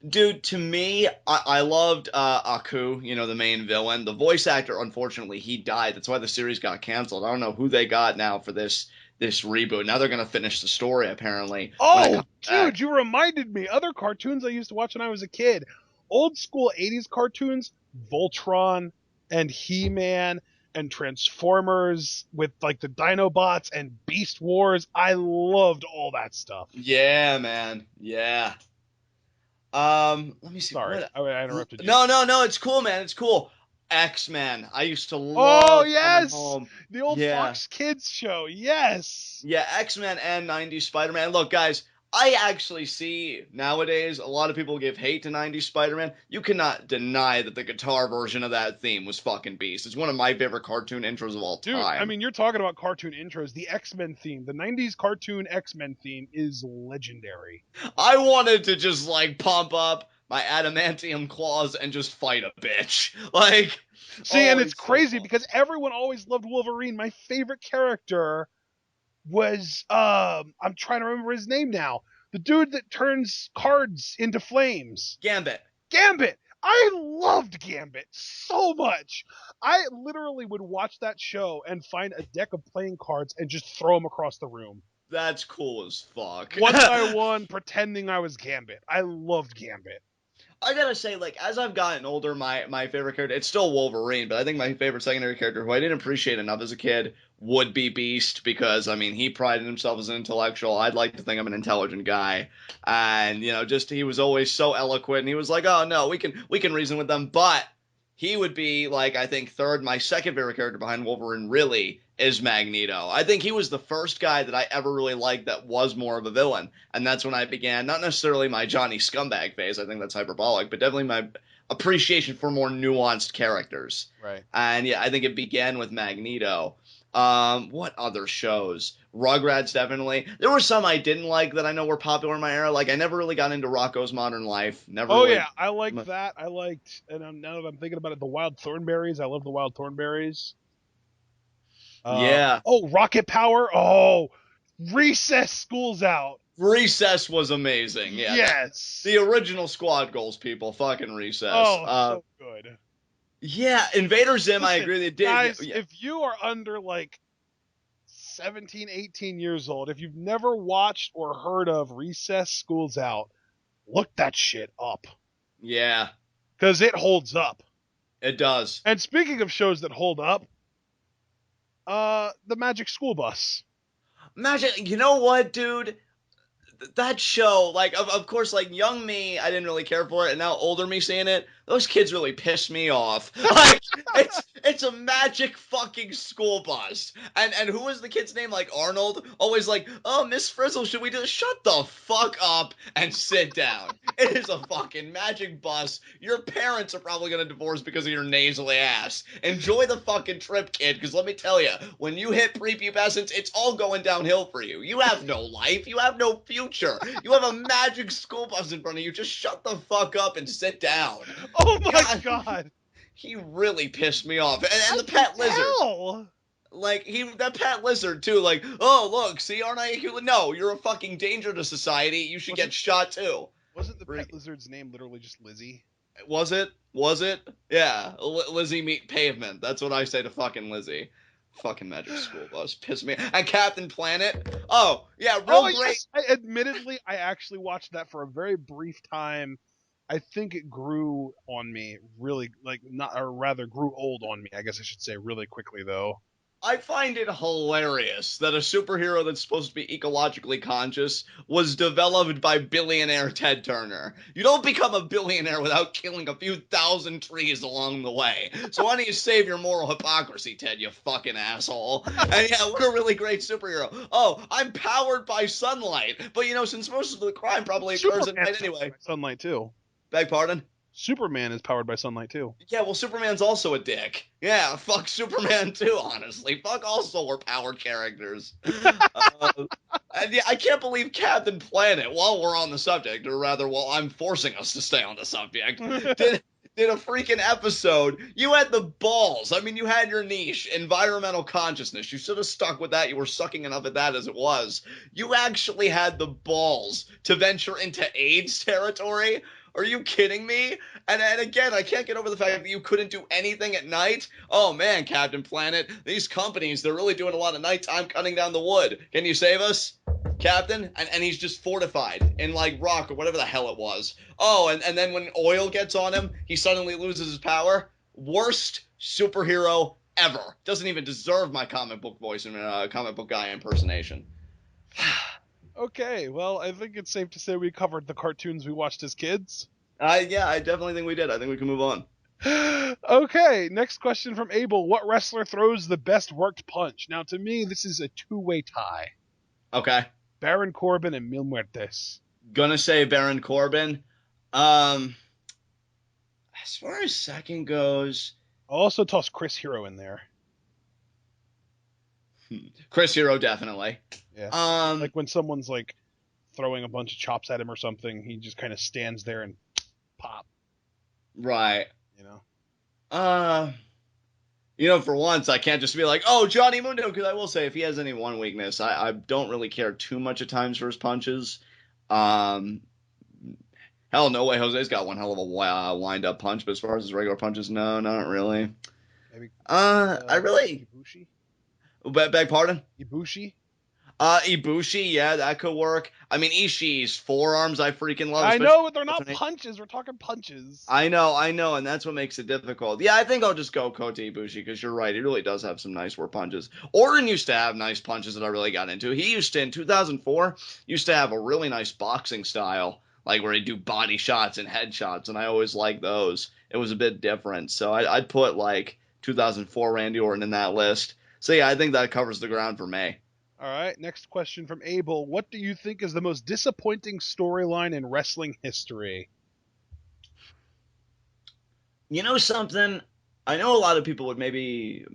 Dude, to me, I loved Aku, the main villain. The voice actor, unfortunately, he died. That's why the series got canceled. I don't know who they got now for this reboot. Now they're gonna finish the story apparently when it Oh, comes dude, back. you reminded me. Other cartoons I used to watch when I was a kid. Old school 80s cartoons, Voltron and He-Man and Transformers with like the Dinobots and Beast Wars. I loved all that stuff. Yeah, man. Yeah. Let me see Sorry, what. I interrupted you. No, no, no. It's cool, man. It's cool. X-Men. I used to Oh, love coming yes! home. The old Yeah. Fox Kids show. Yes! Yeah, X-Men and 90s Spider-Man. Look, guys, I actually see nowadays a lot of people give hate to 90s Spider-Man. You cannot deny that the guitar version of that theme was fucking beast. It's one of my favorite cartoon intros of all Dude, I time. mean, you're talking about cartoon intros. The X-Men theme, the 90s cartoon X-Men theme is legendary. I wanted to just like pump up my adamantium claws and just fight a bitch. Like, See, and it's always so crazy fun. because everyone always loved Wolverine. My favorite character was I'm trying to remember his name now. The dude that turns cards into flames. Gambit. Gambit. I loved Gambit so much. I literally would watch that show and find a deck of playing cards and just throw them across the room. That's cool as fuck. One by one, pretending I was Gambit. I loved Gambit. I gotta say, like, as I've gotten older, my favorite character, it's still Wolverine, but I think my favorite secondary character, who I didn't appreciate enough as a kid, would be Beast, because, I mean, he prided himself as an intellectual. I'd like to think I'm an intelligent guy. And, just he was always so eloquent, and he was like, oh, no, we can reason with them, but he would be, like, I think third. My second favorite character behind Wolverine, really, is Magneto. I think he was the first guy that I ever really liked that was more of a villain. And that's when I began, not necessarily my Johnny Scumbag phase, I think that's hyperbolic, but definitely my appreciation for more nuanced characters. Right. And yeah, I think it began with Magneto. What other shows? Rugrats, definitely. There were some I didn't like that I know were popular in my era. Like, I never really got into Rocco's Modern Life. Never Oh really. yeah, I liked that. I liked, and now that I'm thinking about it, the Wild Thornberries. I love the Wild Thornberries. Yeah. Oh, Rocket Power. Oh, Recess. School's out. Recess was amazing. Yeah, Yes. the original Squad Goals, people. Fucking Recess. Oh, so good. Yeah, Invader Zim, I Listen, agree. They did. Yeah, guys, yeah. if you are under like 17, 18 years old, if you've never watched or heard of Recess School's Out, look that shit up. Yeah, Because it holds up. it does. And speaking of shows that hold up, the Magic School Bus. Imagine, you know what, dude? That show, like, of course, like, young me, I didn't really care for it, and now older me seeing it, those kids really pissed me off. Like, it's a magic fucking school bus. And who was the kid's name? Like, Arnold? Always like, oh, Miss Frizzle, should we just shut the fuck up and sit down? It is a fucking magic bus. Your parents are probably gonna divorce because of your nasally ass. Enjoy the fucking trip, kid, because let me tell you, when you hit prepubescence, it's all going downhill for you. You have no life. You have no future. You have a magic school bus in front of you. Just shut the fuck up and sit down. Oh my God, god! he really pissed me off. And I the can pet lizard. tell! Like, that pet lizard, too. Like, oh, look, see, aren't I a human? No, you're a fucking danger to society. You should get Wasn't shot, too. wasn't the pet Freak. lizard's name literally just Lizzie? Was it? Was it? Yeah. Lizzie meet pavement. That's what I say to fucking Lizzie. Fucking magic school bus. Piss me. And Captain Planet. Oh, yeah, Oh real great. yes! Admittedly, I actually watched that for a very brief time. I think it grew on me really, like, not, or rather, grew old on me. I guess I should say really quickly though. I find it hilarious that a superhero that's supposed to be ecologically conscious was developed by billionaire Ted Turner. You don't become a billionaire without killing a few thousand trees along the way. So why don't you save your moral hypocrisy, Ted, you fucking asshole? And yeah, what a really great superhero. Oh, I'm powered by sunlight. But since most of the crime probably occurs at Superman's night powered anyway. by sunlight too. Beg pardon? Superman is powered by sunlight too. Yeah, well, Superman's also a dick. Yeah, fuck Superman too, honestly. Fuck all solar powered characters. And yeah, I can't believe Captain Planet, while we're on the subject, or rather, while I'm forcing us to stay on the subject, did a freaking episode. You had the balls. I mean, you had your niche, environmental consciousness. You should have stuck with that. You were sucking enough at that as it was. You actually had the balls to venture into AIDS territory. Are you kidding me? And again, I can't get over the fact that you couldn't do anything at night. Oh man, Captain Planet, these companies, they're really doing a lot of nighttime cutting down the wood. Can you save us? Captain? And he's just fortified in like rock or whatever the hell it was. Oh, and then when oil gets on him, he suddenly loses his power. Worst superhero ever. Doesn't even deserve my comic book voice and comic book guy impersonation. Okay, well, I think it's safe to say we covered the cartoons we watched as kids. Yeah, I definitely think we did. I think we can move on. Okay, next question from Abel. What wrestler throws the best worked punch? Now, to me, this is a two-way tie. Okay. Baron Corbin and Mil Muertes. Gonna say Baron Corbin. As far as second goes, I'll also toss Chris Hero in there. Chris Hero definitely. Yeah. Like when someone's like throwing a bunch of chops at him or something, he just kind of stands there and pop. Right. You know. For once, I can't just be like, oh, Johnny Mundo, because I will say, if he has any one weakness, I don't really care too much at times for his punches. Hell, No Way Jose's got one hell of a wind-up punch, but as far as his regular punches, no, not really. Maybe. I really. Ibushi. Beg pardon? Ibushi. Ibushi, yeah, that could work. I mean, Ishii's forearms, I freaking love. I know, but they're not punches. We're talking punches. I know, and that's what makes it difficult. Yeah, I think I'll just go Kota Ibushi, because you're right, he really does have some nice work punches. Orton used to have nice punches that I really got into. He used to, in 2004, used to have a really nice boxing style, like where he'd do body shots and head shots, and I always liked those. It was a bit different, so I'd put, like, 2004 Randy Orton in that list. So yeah, I think that covers the ground for me. All right, next question from Abel. What do you think is the most disappointing storyline in wrestling history? You know something? I know a lot of people would maybe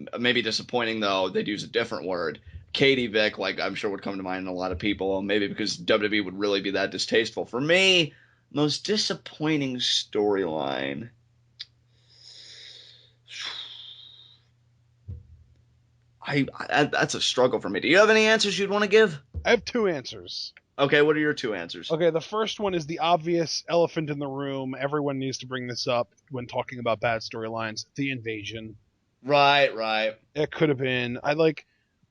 disappointing, though they'd use a different word. Katie Vick, like I'm sure would come to mind in a lot of people, maybe because WWE would really be that distasteful. For me, most disappointing storyline. That's a struggle for me. Do you have any answers you'd want to give? I have two answers. Okay, what are your two answers? Okay, the first one is the obvious elephant in the room. Everyone needs to bring this up when talking about bad storylines. The invasion. Right. It could have been.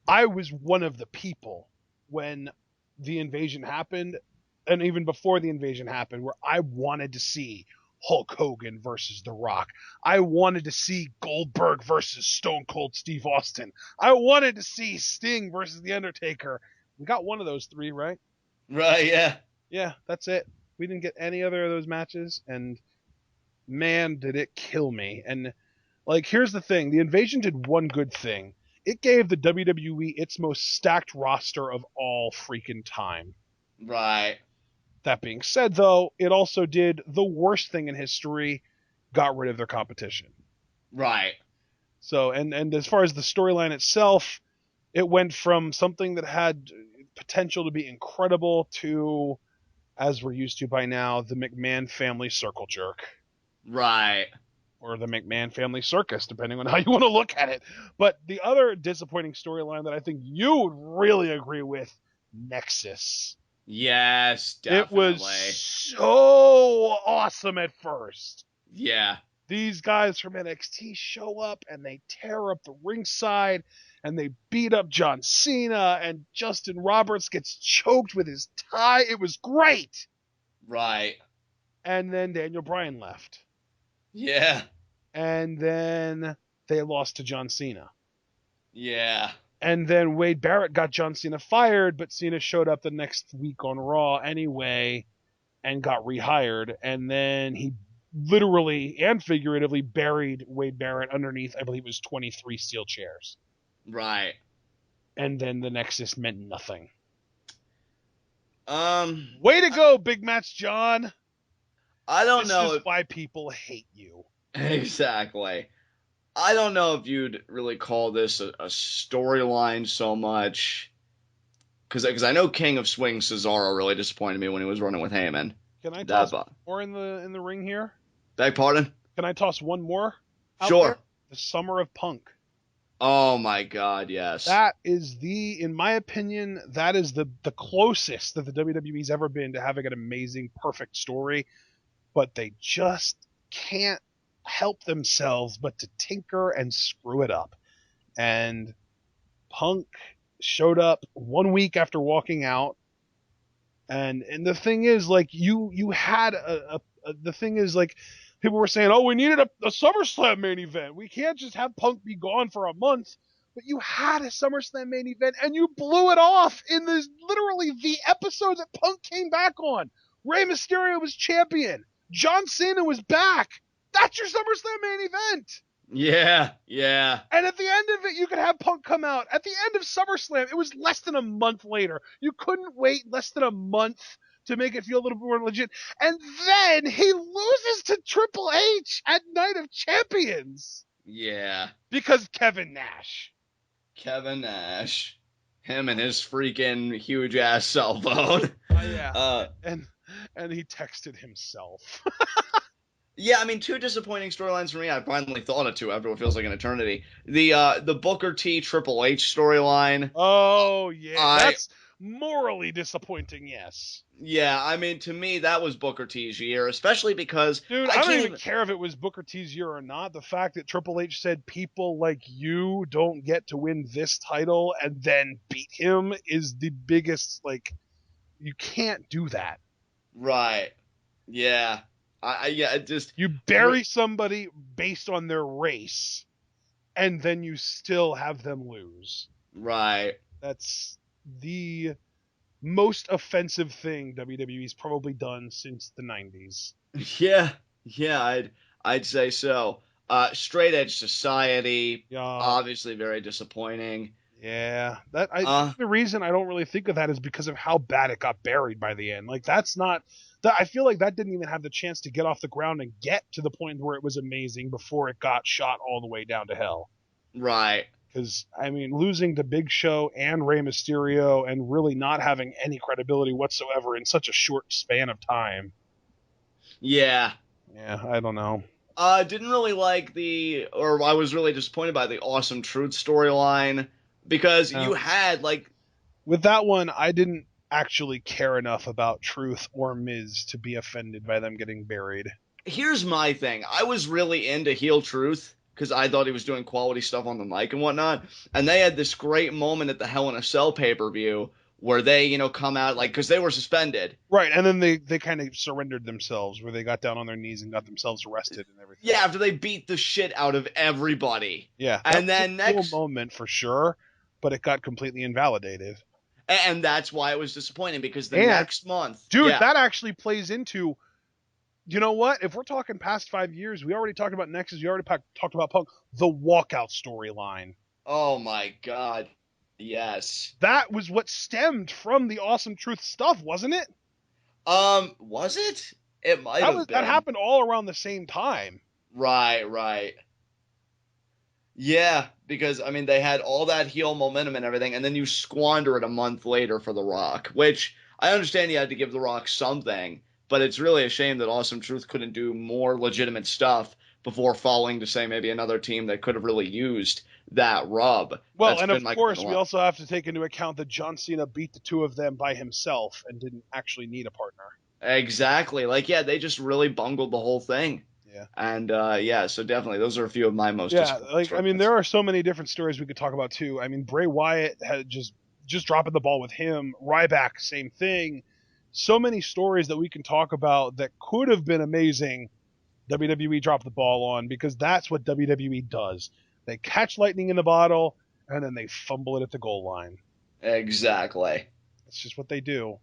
I was one of the people when the invasion happened, and even before the invasion happened, where I wanted to see Hulk Hogan versus The Rock. I wanted to see Goldberg versus Stone Cold Steve Austin. I wanted to see Sting versus The Undertaker. We got one of those three, right? Right, yeah. Yeah, that's it. We didn't get any other of those matches, and man, did it kill me. And, here's the thing. The invasion did one good thing. It gave the WWE its most stacked roster of all freaking time. Right. That being said, though, it also did the worst thing in history, got rid of their competition. Right. So, and as far as the storyline itself, it went from something that had potential to be incredible to, as we're used to by now, the McMahon family circle jerk. Right. Or the McMahon family circus, depending on how you want to look at it. But the other disappointing storyline that I think you would really agree with, Nexus. Yes, definitely. It was so awesome at first. Yeah. These guys from NXT show up and they tear up the ringside and they beat up John Cena and Justin Roberts gets choked with his tie. It was great. Right. And then Daniel Bryan left. Yeah. And then they lost to John Cena. Yeah. And then Wade Barrett got John Cena fired, but Cena showed up the next week on Raw anyway and got rehired. And then he literally and figuratively buried Wade Barrett underneath, I believe it was 23 steel chairs. Right. And then the Nexus meant nothing. Um, Way to go, Big Match John. I don't This know is if why people hate you. exactly. I don't know if you'd really call this a storyline so much, because I know King of Swing Cesaro really disappointed me when he was running with Heyman. Can I That toss more in the ring here? beg pardon? Can I toss one more out there? Sure. The Summer of Punk. Oh my God, yes. That is in my opinion, that is the closest that the WWE's ever been to having an amazing, perfect story, but they just can't help themselves but to tinker and screw it up. And Punk showed up 1 week after walking out, and the thing is, like, you had the thing is, like, people were saying, oh, we needed a SummerSlam main event. We can't just have Punk be gone for a month. But you had a SummerSlam main event, and you blew it off in literally the episode that Punk came back on. Rey Mysterio was champion. John Cena was back. That's your SummerSlam main event. Yeah, yeah. And at the end of it, you could have Punk come out. At the end of SummerSlam, it was less than a month later. You couldn't wait less than a month to make it feel a little bit more legit. And then he loses to Triple H at Night of Champions. Yeah. Because Kevin Nash. Kevin Nash. Him and his freaking huge ass cell phone. Yeah. And he texted himself. Yeah, I mean, two disappointing storylines for me. I finally thought of two after what feels like an eternity. The Booker T Triple H storyline. Oh yeah, that's morally disappointing. Yes. Yeah, I mean, to me, that was Booker T's year, especially because dude, I don't even care if it was Booker T's year or not. The fact that Triple H said people like you don't get to win this title and then beat him is the biggest. Like, you can't do that. Right. Yeah. It just you bury somebody based on their race, and then you still have them lose. Right. That's the most offensive thing WWE's probably done since the 90s. Yeah, I'd say so. Straight Edge Society, obviously very disappointing. Yeah, the reason I don't really think of that is because of how bad it got buried by the end. Like, that's not that. I feel like that didn't even have the chance to get off the ground and get to the point where it was amazing before it got shot all the way down to hell. Right. Because, I mean, losing to Big Show and Rey Mysterio and really not having any credibility whatsoever in such a short span of time. Yeah. Yeah, I don't know. Didn't really like I was really disappointed by the Awesome Truth storyline because you had, like... With that one, I didn't actually care enough about Truth or Miz to be offended by them getting buried. Here's my thing. I was really into heel Truth because I thought he was doing quality stuff on the mic and whatnot. And they had this great moment at the Hell in a Cell pay-per-view where they, come out, like, because they were suspended. Right, and then they kind of surrendered themselves, where they got down on their knees and got themselves arrested and everything. Yeah, after they beat the shit out of everybody. Yeah, and then next cool moment for sure, but it got completely invalidated. And that's why it was disappointing, because next month... Dude, that actually plays into... You know what? If we're talking past 5 years, we already talked about Nexus, we already talked about Punk, the walkout storyline. Oh my God. Yes. That was what stemmed from the Awesome Truth stuff, wasn't it? Was it? It might have been. That happened all around the same time. Right. Yeah, because, I mean, they had all that heel momentum and everything, and then you squander it a month later for The Rock, which I understand you had to give The Rock something, but it's really a shame that Awesome Truth couldn't do more legitimate stuff before falling to, say, maybe another team that could have really used that rub. Well, and of course, we also have to take into account that John Cena beat the two of them by himself and didn't actually need a partner. Exactly. They just really bungled the whole thing. Yeah. And, so definitely, those are a few of my most I mean, there are so many different stories we could talk about, too. I mean, Bray Wyatt had just dropping the ball with him. Ryback, same thing. So many stories that we can talk about that could have been amazing. WWE dropped the ball on, because that's what WWE does. They catch lightning in a bottle, and then they fumble it at the goal line. Exactly. That's just what they do.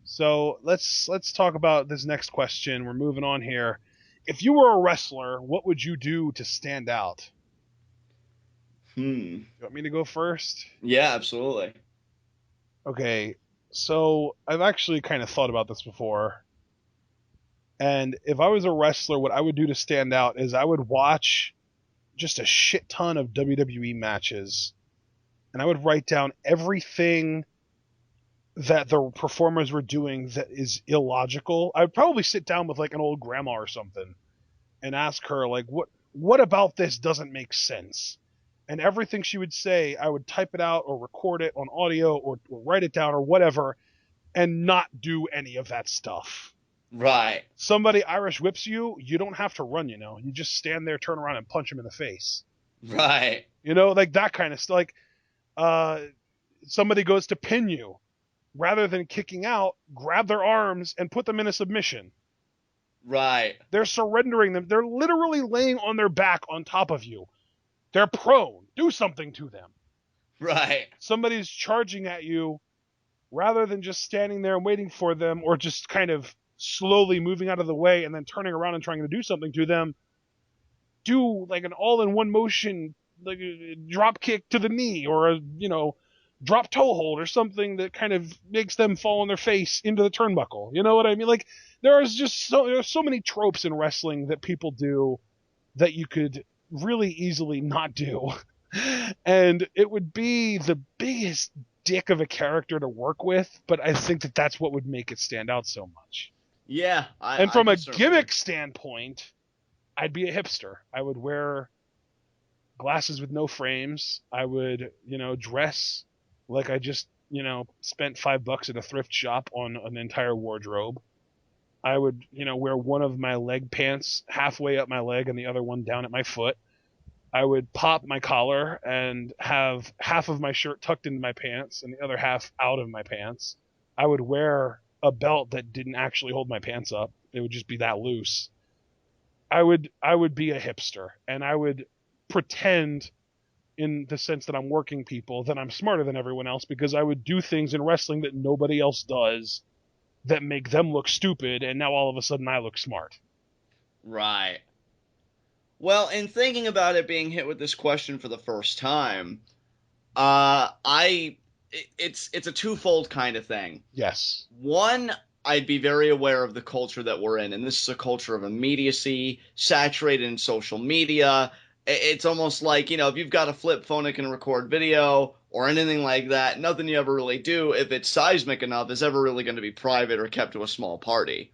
So let's talk about this next question. We're moving on here. If you were a wrestler, what would you do to stand out? You want me to go first? Yeah, absolutely. Okay, so I've actually kind of thought about this before. And if I was a wrestler, what I would do to stand out is I would watch just a shit ton of WWE matches, and I would write down everything that the performers were doing that is illogical. I would probably sit down with like an old grandma or something and ask her like what about this doesn't make sense? And everything she would say, I would type it out or record it on audio or write it down or whatever and not do any of that stuff. Right. Somebody Irish whips you, you don't have to run, You just stand there, turn around and punch him in the face. Right. Like that kind of stuff. Like somebody goes to pin you. Rather than kicking out, grab their arms and put them in a submission. Right. They're surrendering them. They're literally laying on their back on top of you. They're prone. Do something to them. Right. Somebody's charging at you. Rather than just standing there and waiting for them or just kind of slowly moving out of the way and then turning around and trying to do something to them, do like an all-in-one motion, like a drop kick to the knee or a, drop toe hold or something that kind of makes them fall on their face into the turnbuckle. You know what I mean? Like there's so many tropes in wrestling that people do that you could really easily not do. And it would be the biggest dick of a character to work with, but I think that that's what would make it stand out so much. Yeah. And from a gimmick standpoint, I'd be a hipster. I would wear glasses with no frames. I would, dress like I just, spent $5 at a thrift shop on an entire wardrobe. I would, wear one of my leg pants halfway up my leg and the other one down at my foot. I would pop my collar and have half of my shirt tucked into my pants and the other half out of my pants. I would wear a belt that didn't actually hold my pants up. It would just be that loose. I would be a hipster, and I would pretend in the sense that I'm working people that I'm smarter than everyone else, because I would do things in wrestling that nobody else does that make them look stupid, and now all of a sudden I look smart. Right. Well, in thinking about it, being hit with this question for the first time, it's a twofold kind of thing. Yes. One, I'd be very aware of the culture that we're in, and this is a culture of immediacy, saturated in social media. It's almost like, if you've got a flip phone that can record video or anything like that, nothing you ever really do, if it's seismic enough, is ever really going to be private or kept to a small party.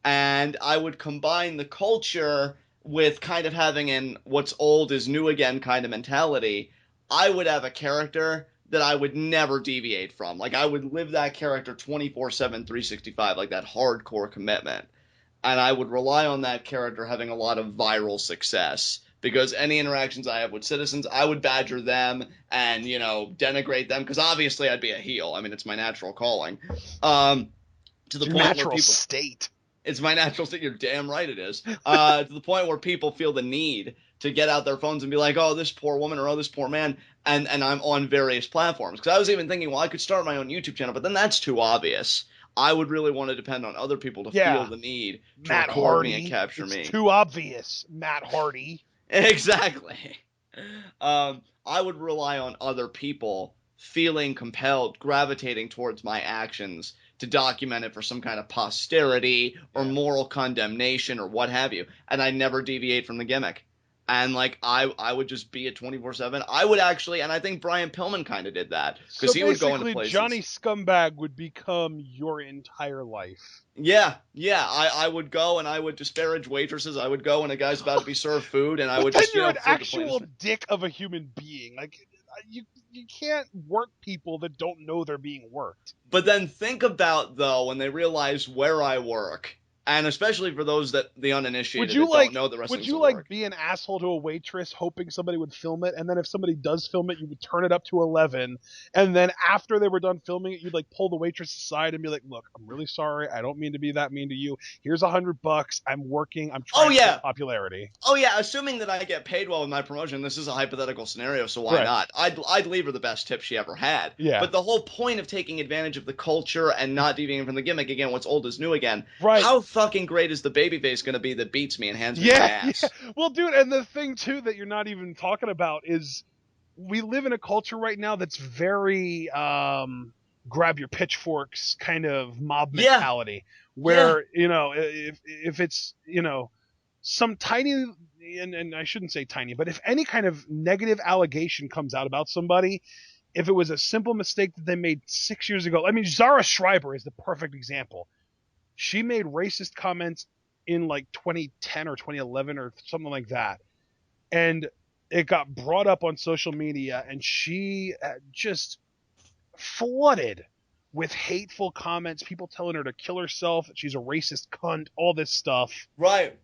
And I would combine the culture with kind of having an what's old is new again kind of mentality. I would have a character that I would never deviate from. Like, I would live that character 24/7, 365, like that hardcore commitment. And I would rely on that character having a lot of viral success, because any interactions I have with citizens, I would badger them and, denigrate them, because obviously I'd be a heel. I mean, it's my natural calling. To the point where people state. It's my natural state. You're damn right it is. To the point where people feel the need to get out their phones and be like, oh, this poor woman or oh, this poor man. And I'm on various platforms. Because I was even thinking, well, I could start my own YouTube channel, but then that's too obvious. I would really want to depend on other people to feel the need to record me and capture me. It's too obvious, Matt Hardy. Exactly. I would rely on other people feeling compelled, gravitating towards my actions to document it for some kind of posterity or moral condemnation or what have you. And I never deviate from the gimmick. And like I would just be at 24/7. I would actually, and I think Brian Pillman kind of did that, because he would go into places. Johnny Scumbag would become your entire life. Yeah. I would go and I would disparage waitresses. I would go and a guy's about to be served food, and I would just. Then you're an actual dick of a human being. Like you can't work people that don't know they're being worked. But then think about, though, when they realize where I work, And especially for those that the Would uninitiated you that don't like know the would wrestling's a you like work. be an asshole to a waitress hoping somebody would film it, and then if somebody does film it, you would turn it up to 11, and then after they were done filming it, you'd like pull the waitress aside and be like, "Look, I'm really sorry. I don't mean to be that mean to you. Here's $100. I'm working. I'm Oh trying to get yeah. popularity." Oh yeah, assuming that I get paid well with my promotion, this is a hypothetical scenario, so why Right. not? I'd leave her the best tip she ever had. Yeah. But the whole point of taking advantage of the culture and not deviating from the gimmick again, what's old is new again. Right. How fucking great is the babyface going to be that beats me and hands me my Yeah, yeah. ass? Well, dude, and the thing too that you're not even talking about is we live in a culture right now that's very grab your pitchforks kind of mob Yeah, mentality, yeah, where if it's some tiny, and I shouldn't say tiny, but if any kind of negative allegation comes out about somebody, if it was a simple mistake that they made 6 years ago, I mean, Zara Schreiber is the perfect example. She made racist comments in like 2010 or 2011 or something like that, and it got brought up on social media, and she just flooded with hateful comments, people telling her to kill herself, that she's a racist cunt, all this stuff, right.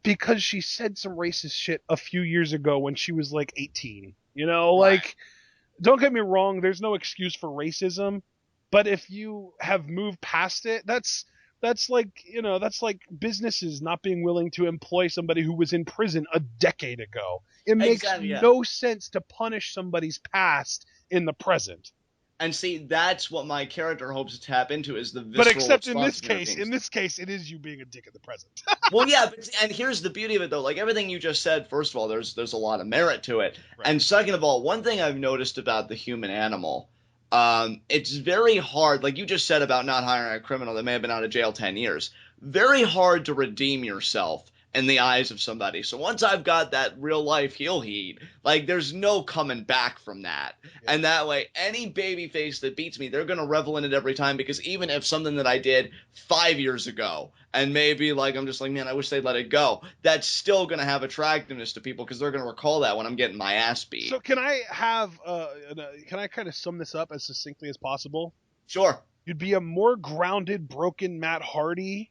because she said some racist shit a few years ago when she was like 18. Right. Like, don't get me wrong, there's no excuse for racism, but if you have moved past it, that's like, that's like businesses not being willing to employ somebody who was in prison a decade ago. It makes Exactly, yeah. no sense to punish somebody's past in the present. And see, that's what my character hopes to tap into is the But visceral except in response this from human case, beings. it is you being a dick in the present. Well, yeah, and here's the beauty of it though. Like everything you just said, first of all, there's a lot of merit to it, Right. and second of all, one thing I've noticed about the human animal, it's very hard. Like you just said about not hiring a criminal that may have been out of jail 10 years. Very hard to redeem yourself in the eyes of somebody. So once I've got that real life heel heat, like there's no coming back from that. Yeah. And that way, any baby face that beats me, they're gonna revel in it every time because even if something that I did 5 years ago and maybe like I'm just like, man, I wish they'd let it go. That's still gonna have attractiveness to people because they're gonna recall that when I'm getting my ass beat. So can I have can I kind of sum this up as succinctly as possible? Sure. You'd be a more grounded, broken Matt Hardy,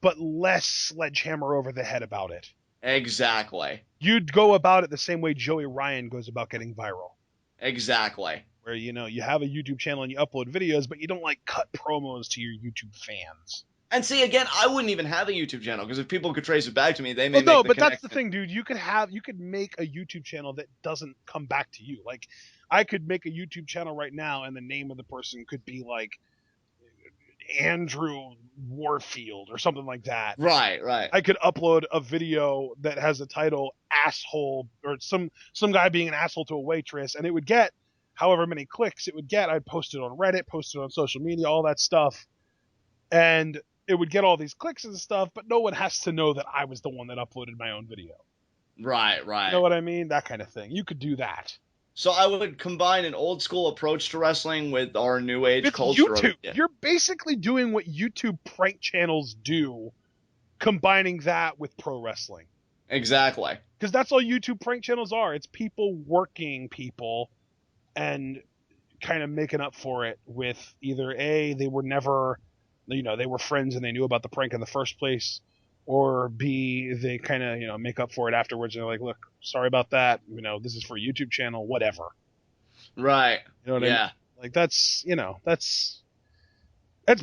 but less sledgehammer over the head about it. Exactly. You'd go about it the same way Joey Ryan goes about getting viral, Exactly. where you have a YouTube channel and you upload videos, but you don't like cut promos to your YouTube fans. And see, again, I wouldn't even have a YouTube channel because if people could trace it back to me, they Well, may no, make the but that's the connection. thing, dude. You could make a YouTube channel that doesn't come back to you. Like, I could make a YouTube channel right now, and the name of the person could be like Andrew Warfield or something like that. Right, right. I could upload a video that has a title "asshole" or some guy being an asshole to a waitress, and it would get however many clicks it would get. I'd post it on Reddit, post it on social media, all that stuff, and it would get all these clicks and stuff. But no one has to know that I was the one that uploaded my own video. Right, You know right. what I mean? That kind of thing. You could do that. So I would combine an old school approach to wrestling with our new age It's culture of YouTube. it. Yeah, You're basically doing what YouTube prank channels do, combining that with pro wrestling. exactly. Because that's all YouTube prank channels are. It's people working people and kind of making up for it with either A, they were never, they were friends and they knew about the prank in the first place, or B, they kind of, make up for it afterwards. And they're like, look, sorry about that. This is for a YouTube channel, whatever. Right. You know what I mean? Yeah. Like that's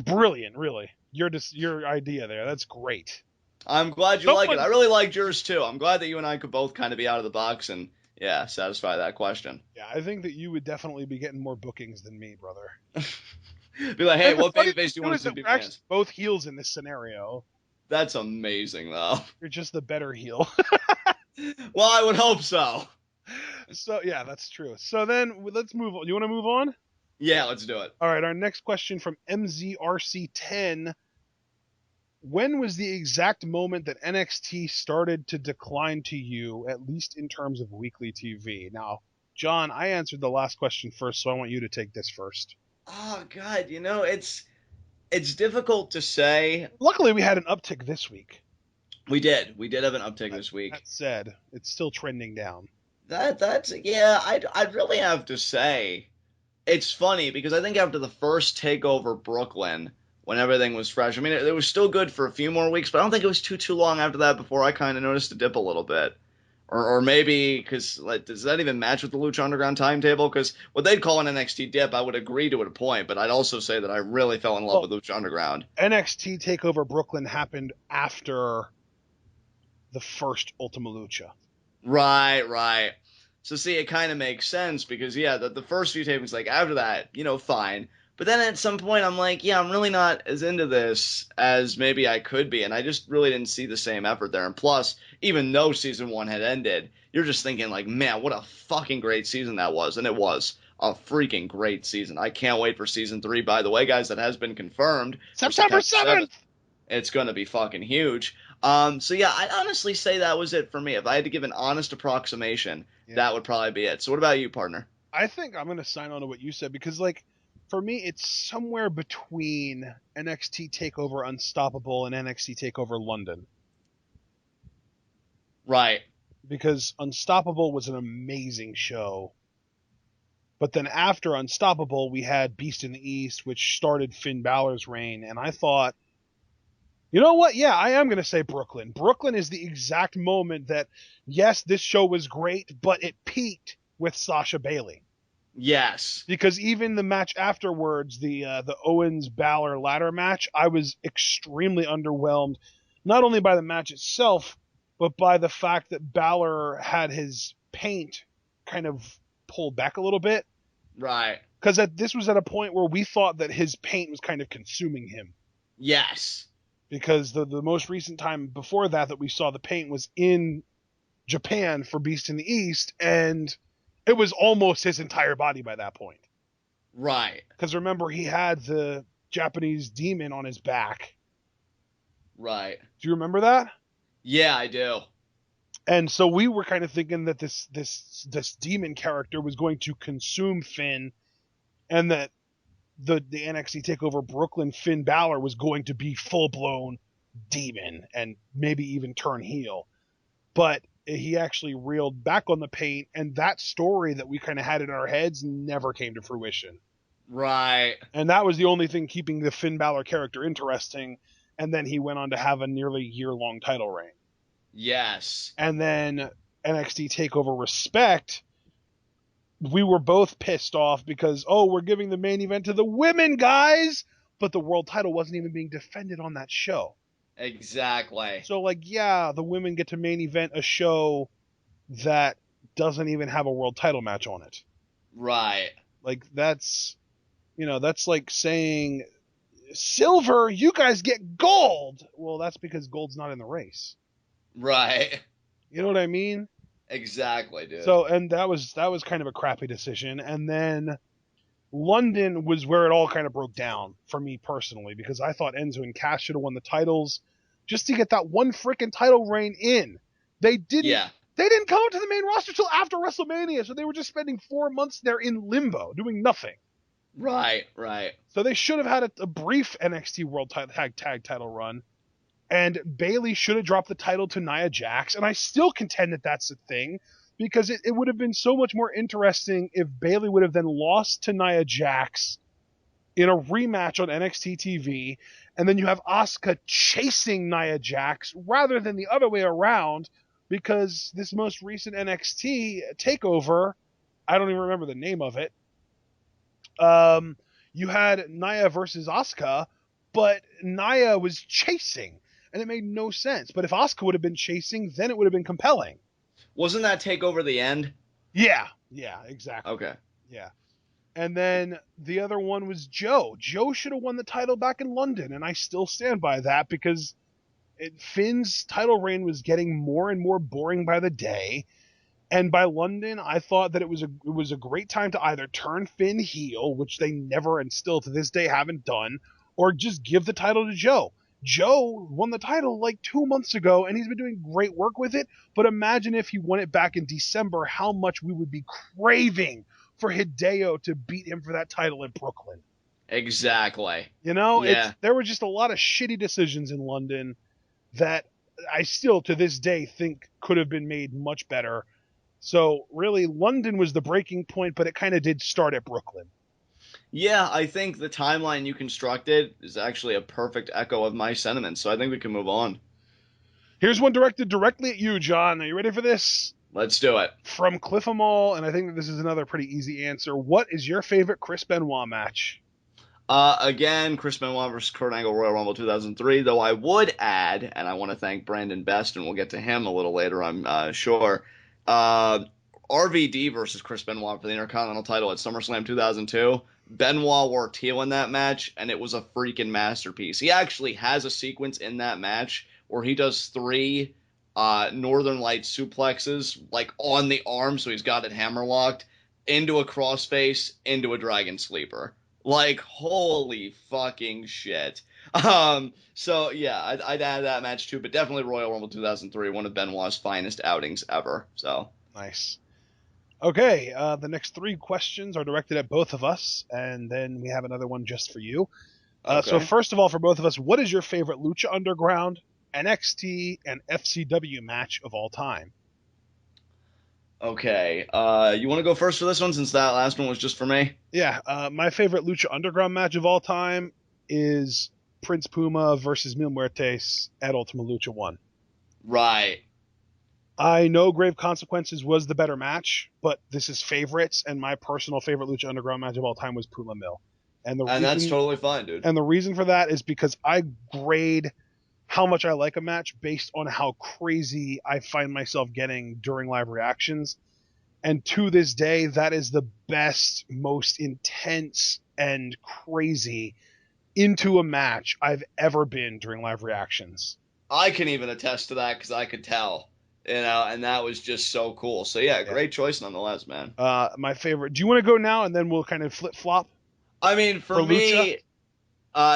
brilliant, really. Your idea there. That's great. I'm glad you like it. Someone, I really liked yours too. I'm glad that you and I could both kind of be out of the box and yeah, satisfy that question. yeah, I think that you would definitely be getting more bookings than me, brother. Be like, hey, And the what funny babyface thing do you too want is us to that be we're actually fans? both heels in this scenario. That's amazing though. You're just the better heel. Well, I would hope so. So yeah, that's true. So then let's move on. You want to move on? Yeah, let's do it. All right. Our next question from MZRC10. When was the exact moment that NXT started to decline to you, at least in terms of weekly TV? Now, John, I answered the last question first, so I want you to take this first. Oh God, it's difficult to say. Luckily, we had an uptick this week. We did have an uptick That, this week. that said, it's still trending down. That's yeah. I'd really have to say it's funny because I think after the first takeover Brooklyn, when everything was fresh. I mean, it was still good for a few more weeks, but I don't think it was too long after that before I kind of noticed a dip a little bit. Or maybe because like, does that even match with the Lucha Underground timetable? Because what they'd call an NXT dip, I would agree to at a point, but I'd also say that I really fell in love Well, with Lucha Underground. NXT Takeover Brooklyn happened after the first Ultima Lucha. Right, right. So see, it kind of makes sense because yeah, the first few tapings, like after that, fine. But then at some point, I'm like, yeah, I'm really not as into this as maybe I could be, and I just really didn't see the same effort there. And plus, even though season one had ended, you're just thinking like, man, what a fucking great season that was, and it was a freaking great season. I can't wait for season three. By the way, guys, that has been confirmed for September September 7th. 7th! It's gonna be fucking huge. So yeah, I'd honestly say that was it for me. If I had to give an honest approximation, Yeah. that would probably be it. So what about you, partner? I think I'm going to sign on to what you said because, like, for me, it's somewhere between NXT TakeOver Unstoppable and NXT TakeOver London. Right. Because Unstoppable was an amazing show. But then after Unstoppable, we had Beast in the East, which started Finn Balor's reign. And I thought, you know what? Yeah, I am going to say Brooklyn. Brooklyn is the exact moment that, yes, this show was great, but it peaked with Sasha Bailey. Yes. Because even the match afterwards, the Owens Balor ladder match, I was extremely underwhelmed, not only by the match itself, but by the fact that Balor had his paint kind of pulled back a little bit. Right. Because this was at a point where we thought that his paint was kind of consuming him. Yes. Because the most recent time before that we saw the paint was in Japan for Beast in the East, and it was almost his entire body by that point. Right. Because remember, he had the Japanese demon on his back. Right. Do you remember that? Yeah, I do. And so we were kind of thinking that this demon character was going to consume Finn, and that the NXT TakeOver Brooklyn Finn Balor was going to be full blown demon and maybe even turn heel. But he actually reeled back on the paint, and that story that we kind of had in our heads never came to fruition. Right. And that was the only thing keeping the Finn Balor character interesting. And then he went on to have a nearly year-long title reign. Yes. And then NXT TakeOver Respect, we were both pissed off because, we're giving the main event to the women, guys! But the world title wasn't even being defended on that show. Exactly. So, like, yeah, the women get to main event a show that doesn't even have a world title match on it. Right. Like, that's like saying, silver, you guys get gold. Well, that's because gold's not in the race. Right. You know what I mean? Exactly, dude. So, and that was kind of a crappy decision. And then London was where it all kind of broke down for me personally, because I thought Enzo and Cass should have won the titles just to get that one freaking title reign in. They didn't. Yeah. They didn't come to the main roster till after WrestleMania, so they were just spending 4 months there in limbo, doing nothing. Right. Right. So they should have had a brief NXT World Tag title run, and Bayley should have dropped the title to Nia Jax, and I still contend that that's a thing, because it would have been so much more interesting if Bayley would have then lost to Nia Jax in a rematch on NXT TV, and then you have Asuka chasing Nia Jax rather than the other way around, because this most recent NXT takeover, I don't even remember the name of it, you had Nia versus Asuka, but Nia was chasing, and it made no sense. But if Asuka would have been chasing, then it would have been compelling. Wasn't that TakeOver the end? Yeah, exactly. Okay. Yeah. And then the other one was Joe. Joe should have won the title back in London, and I still stand by that because Finn's title reign was getting more and more boring by the day. And by London, I thought that it was a great time to either turn Finn heel, which they never and still to this day haven't done, or just give the title to Joe. Joe won the title like 2 months ago, and he's been doing great work with it. But imagine if he won it back in December, how much we would be craving for Hideo to beat him for that title in Brooklyn. Exactly. You know, Yeah. there were just a lot of shitty decisions in London that I still, to this day, think could have been made much better. So, really, London was the breaking point, but it kind of did start at Brooklyn. Yeah, I think the timeline you constructed is actually a perfect echo of my sentiments, so I think we can move on. Here's one directed directly at you, John. Are you ready for this? Let's do it. From Cliff 'em all, and I think that this is another pretty easy answer. What is your favorite Chris Benoit match? Again, Chris Benoit versus Kurt Angle Royal Rumble 2003, though I would add, and I want to thank Brandon Best, and we'll get to him a little later, I'm sure. Uh, RVD versus Chris Benoit for the Intercontinental title at SummerSlam 2002. Benoit worked heel in that match, and it was a freaking masterpiece. He actually has a sequence in that match where he does three Northern Light suplexes, like on the arm, so he's got it hammerlocked, into a crossface, into a Dragon Sleeper. Like, holy fucking shit. So yeah, I'd add that match too, but definitely Royal Rumble 2003, one of Benoit's finest outings ever. So Nice. Okay, the next three questions are directed at both of us, and then we have another one just for you. So okay, first of all, for both of us, what is your favorite Lucha Underground, NXT, and FCW match of all time? okay. You want to go first for this one since that last one was just for me? Yeah, my favorite Lucha Underground match of all time is Prince Puma versus Mil Muertes at Ultima Lucha 1. Right, I know Grave Consequences was the better match, but this is favorites, and my personal favorite Lucha Underground match of all time was Puma Mill. And the and that's reason totally fine, dude. and the reason for that is because I grade how much I like a match based on how crazy I find myself getting during live reactions. And to this day, that is the best, most intense and crazy into a match I've ever been during live reactions. I can even attest to that because I could tell, and that was just so cool. So yeah, Yeah. great choice nonetheless, man. My favorite. Do you want to go now and then we'll kind of flip flop I mean, for for Lucha? me,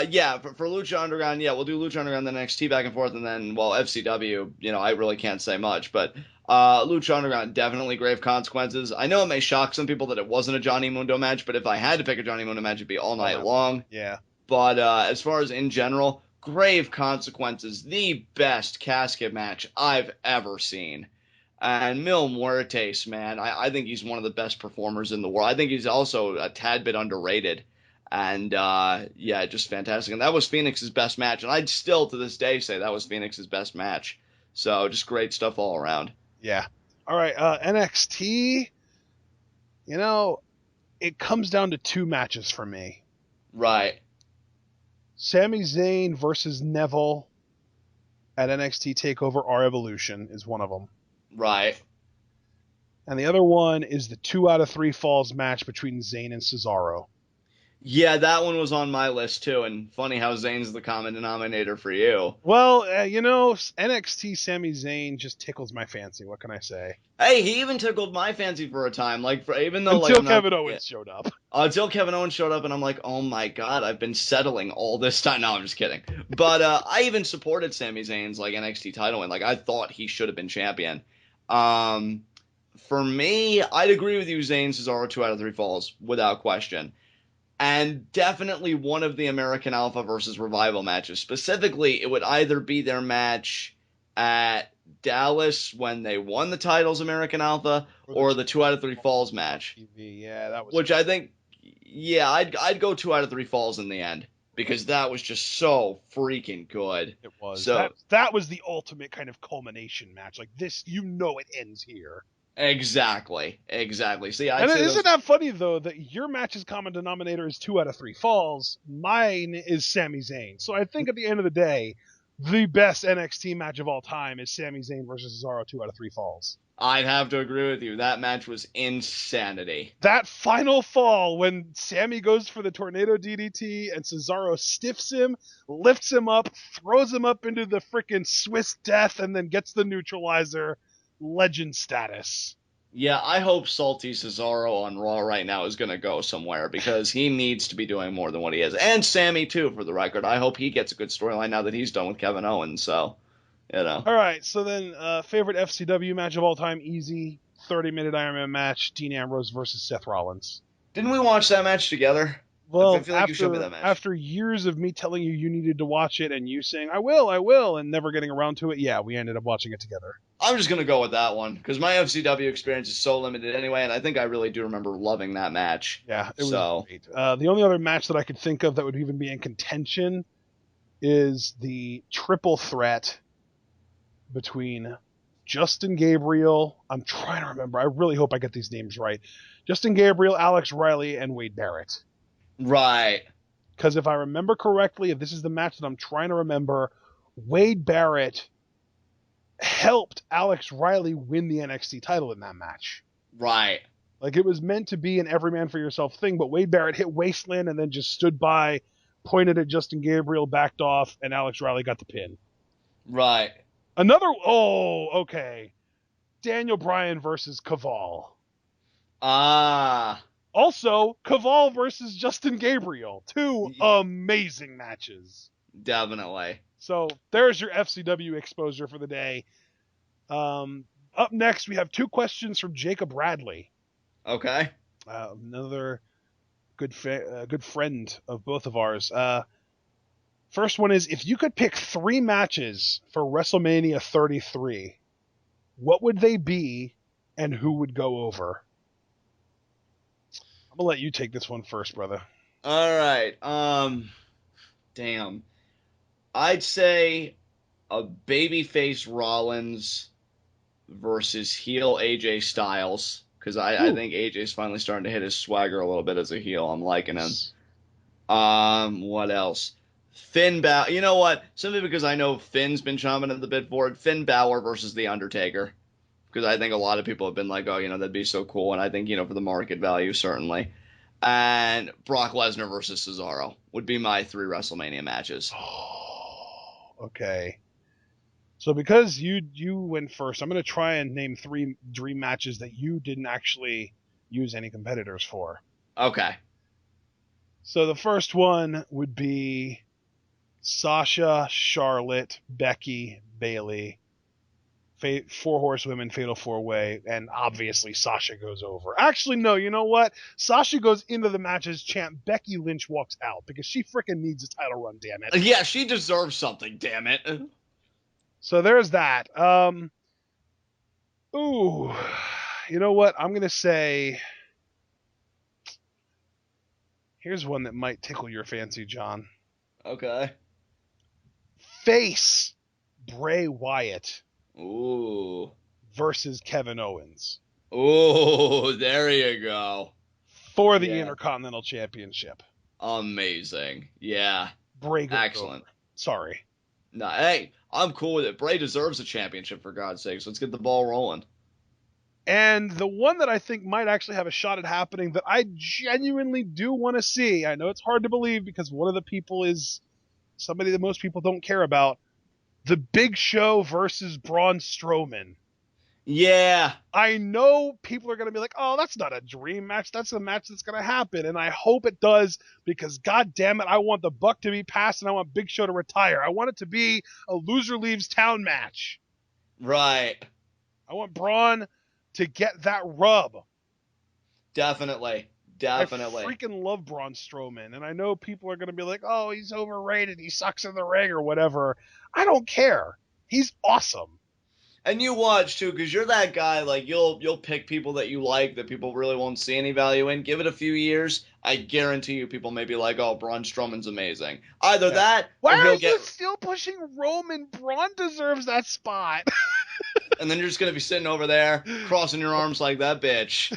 yeah, for Lucha Underground, yeah, we'll do Lucha Underground, then NXT back and forth, and then, well, FCW, I really can't say much, but Lucha Underground, definitely grave consequences. I know it may shock some people that it wasn't a Johnny Mundo match, but if I had to pick a Johnny Mundo match, it'd be all All night night long. long. Yeah. But as far as in general, grave consequences, the best casket match I've ever seen. And Mil Muertes, man, I think he's one of the best performers in the world. I think he's also a tad bit underrated. And yeah, just fantastic. And that was Phoenix's best match. And I'd still to this day say that was Phoenix's best match. So just great stuff all around. Yeah. All right. NXT. You know, it comes down to two matches for me. Right, Sami Zayn versus Neville at NXT Takeover Our Evolution is one of them. right. And the other one is the 2 out of 3 falls match between Zayn and Cesaro. Yeah, that one was on my list too. And funny how Zayn's the common denominator for you. Well, NXT Sami Zayn just tickles my fancy. What can I say? Hey, he even tickled my fancy for a time. Like, even though like Until I'm not Kevin yeah, Owens showed up. until Kevin Owens showed up, and I'm like, oh my god, I've been settling all this time. No, I'm just kidding. But I even supported Sami Zayn's like NXT title win. Like, I thought he should have been champion. Um, for me, I'd agree with you, Zayn Cesaro 2 out of 3 falls without question, and definitely one of the American Alpha versus Revival matches. Specifically, it would either be their match at Dallas when they won the titles, American Alpha, or the 2 out of 3 falls match, TV. Yeah, that was. which I think, yeah, I'd go 2 out of 3 falls in the end because that was just so freaking good. It was So that was the ultimate kind of culmination match. Like this, it ends here. exactly. See, I'd And say isn't those. that funny though that your match's common denominator is 2 out of 3 falls, mine is Sami Zayn. So I think at the end of the day, the best NXT match of all time is Sami Zayn versus Cesaro 2 out of 3 falls. I'd have to agree with you. That match was insanity. That final fall when Sammy goes for the tornado DDT and Cesaro stiffs him, lifts him up, throws him up into the freaking Swiss death, and then gets the neutralizer. Legend status. Yeah, I hope Salty Cesaro on Raw right now is going to go somewhere because he needs to be doing more than what he is. And Sammy, too, for the record. I hope he gets a good storyline now that he's done with Kevin Owens. So, All right, so then favorite FCW match of all time, easy 30-minute Iron Man match, Dean Ambrose versus Seth Rollins. Didn't we watch that match together? I Well, feel like you showed me that match. after years of me telling you you needed to watch it and you saying I will, and never getting around to it, yeah, we ended up watching it together. I'm just gonna go with that one because my FCW experience is so limited anyway, and I think I really do remember loving that match. Yeah, it was So, great. The only other match that I could think of that would even be in contention is the triple threat between Justin Gabriel. I'm trying to remember. I really hope I get these names right. Justin Gabriel, Alex Riley, and Wade Barrett. right, Because if I remember correctly, if this is the match that I'm trying to remember, Wade Barrett helped Alex Riley win the NXT title in that match. right, Like it was meant to be an every man for yourself thing, but Wade Barrett hit Wasteland and then just stood by, pointed at Justin Gabriel, backed off, and Alex Riley got the pin. right. Okay. Daniel Bryan versus Caval. Ah, Also, Caval versus Justin Gabriel. Two amazing matches. definitely. So there's your FCW exposure for the day. Up next, we have two questions from Jacob Radley. Okay. Another good friend of both of ours. First one is, if you could pick 3 matches for WrestleMania 33, what would they be and who would go over? I'm going to let you take this one first, brother. All right. Damn. I'd say a babyface Rollins versus heel AJ Styles because I think AJ's finally starting to hit his swagger a little bit as a heel. I'm liking him. What else? Finn Balor. You know what? Simply because I know Finn's been chomping at the bit for it. Finn Balor versus The Undertaker. Because I think a lot of people have been like, oh, that'd be so cool. And I think, for the market value, certainly. And Brock Lesnar versus Cesaro would be my 3 WrestleMania matches. Oh, okay. So because you went first, I'm going to try and name 3 dream matches that you didn't actually use any competitors for. Okay. So the first one would be Sasha, Charlotte, Becky, Bayley, 4 horsewomen, fatal 4-way, and obviously Sasha goes over. Actually, no, you know what? Sasha goes into the match as champ. Becky Lynch walks out because she freaking needs a title run, damn it. Yeah, she deserves something, damn it. So there's that. Ooh, you know what? I'm going to say, here's one that might tickle your fancy, John. Okay. Face Bray Wyatt Ooh. versus Kevin Owens Ooh, there you go. for the Intercontinental Championship. Amazing. Yeah. Bray goes Excellent. over. Sorry. No, hey, I'm cool with it. Bray deserves a championship, for God's sakes. Let's get the ball rolling. And the one that I think might actually have a shot at happening that I genuinely do want to see, I know it's hard to believe because one of the people is somebody that most people don't care about, the Big Show versus Braun Strowman. Yeah. I know people are going to be like, oh, that's not a dream match. That's a match that's going to happen. And I hope it does because, God damn it, I want the buck to be passed and I want Big Show to retire. I want it to be a loser leaves town match. Right. I want Braun to get that rub. Definitely. I freaking love Braun Strowman. And I know people are going to be like, oh, he's overrated. He sucks in the ring or whatever. I don't care. He's awesome. And you watch too, because you're that guy. Like you'll pick people that you like that people really won't see any value in. Give it a few years, I guarantee you, people may be like, "Oh, Braun Strowman's amazing." Either that, why or are you still pushing Roman? Braun deserves that spot. And then you're just gonna be sitting over there, crossing your arms like that bitch.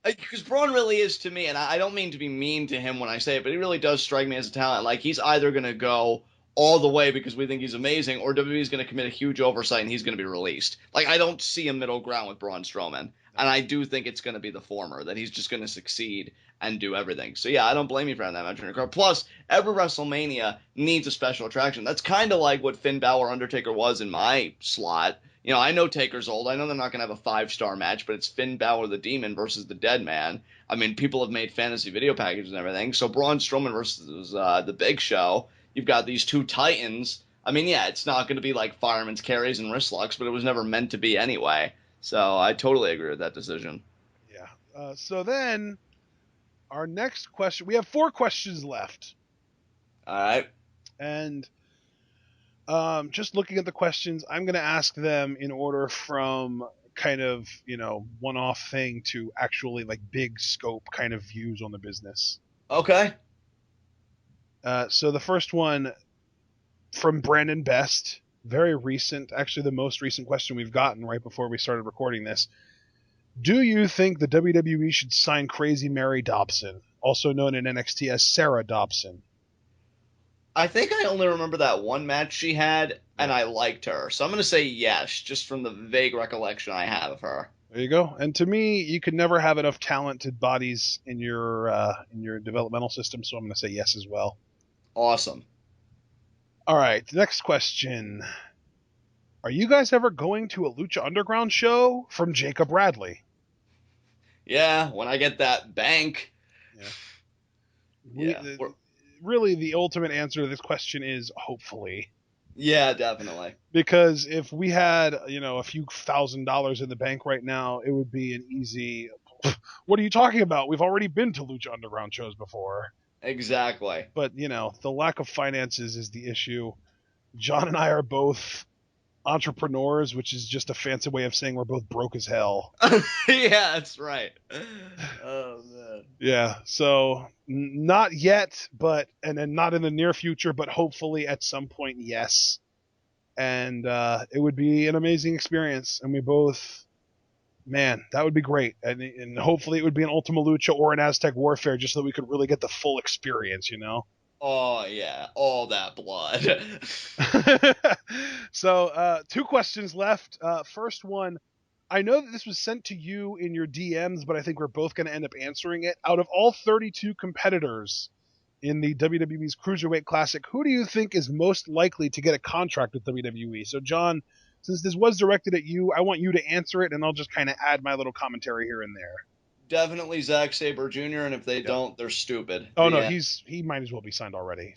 Because Braun really is to me, and I don't mean to be mean to him when I say it, but he really does strike me as a talent. Like he's either gonna go all the way because we think he's amazing, or WWE's going to commit a huge oversight and he's going to be released. Like, I don't see a middle ground with Braun Strowman. And I do think it's going to be the former, that he's just going to succeed and do everything. So, yeah, I don't blame you for having that match in your card. Plus, every WrestleMania needs a special attraction. That's kind of like what Finn Balor Undertaker was in my slot. I know Taker's old. I know they're not going to have a 5-star match, but it's Finn Balor the Demon versus the Dead Man. I mean, people have made fantasy video packages and everything. So, Braun Strowman versus the Big Show. You've got these 2 titans. I mean, yeah, it's not going to be like fireman's carries and wrist locks, but it was never meant to be anyway. So I totally agree with that decision. Yeah. So then Our next question, we have 4 questions left. All right. And just looking at the questions, I'm going to ask them in order from kind of, one-off thing to actually like big scope kind of views on the business. Okay. So the first one from Brandon Best, very recent, actually the most recent question we've gotten right before we started recording this. Do you think the WWE should sign Crazy Mary Dobson, also known in NXT as Sarah Dobson? I think I only remember that one match she had, and Yeah. I liked her. So I'm going to say yes, just from the vague recollection I have of her. There you go. And to me, you could never have enough talented bodies in your developmental system, so I'm going to say yes as well. Awesome. All right, next question. Are you guys ever going to a Lucha Underground show? From Jacob Radley. Yeah, when I get that bank. Yeah. We Yeah. really the ultimate answer to this question is hopefully. Yeah, definitely. Because if we had, a few $1,000s in the bank right now, it would be an easy. What are you talking about? We've already been to Lucha Underground shows before. Exactly. But, the lack of finances is the issue. John and I are both entrepreneurs, which is just a fancy way of saying we're both broke as hell. Yeah, that's right. Oh man. Yeah, so not yet, and then not in the near future, but hopefully at some point, yes. And it would be an amazing experience. And we both, man, that would be great. And hopefully it would be an Ultima Lucha or an Aztec Warfare just so that we could really get the full experience, Oh yeah, all that blood. So 2 questions left. First one, I know that this was sent to you in your DMs, but I think we're both going to end up answering it. Out of all 32 competitors in the WWE's Cruiserweight Classic, who do you think is most likely to get a contract with WWE? So, John, since this was directed at you, I want you to answer it, and I'll just kind of add my little commentary here and there. Definitely Zack Sabre Jr. And if they Yep. don't, they're stupid. Oh no, Yeah. he might as well be signed already.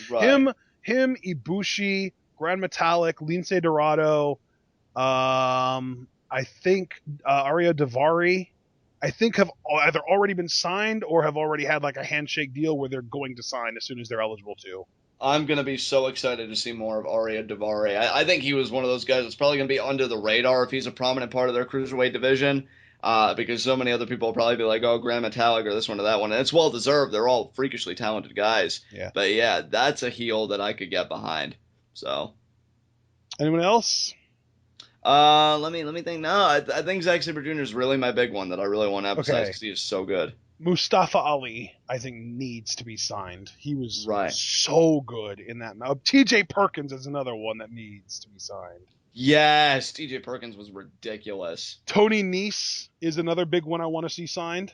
Right. Him, Ibushi, Grand Metalik, Lince Dorado, I think Aria Davari, I think have either already been signed or have already had like a handshake deal where they're going to sign as soon as they're eligible to. I'm gonna be so excited to see more of Arya Davari. I think he was one of those guys that's probably gonna be under the radar if he's a prominent part of their cruiserweight division. Because so many other people will probably be like, oh, Grand Metalik or this one or that one. And it's well deserved. They're all freakishly talented guys. Yeah. But yeah, that's a heel that I could get behind. So. Anyone else? Let me think. No, I think Zack Sabre Jr. is really my big one that I really want to emphasize because he is so good. Mustafa Ali, I think, needs to be signed. He was right. so good in that. TJ Perkins is another one that needs to be signed. Yes, TJ Perkins was ridiculous. Tony Nese is another big one I want to see signed.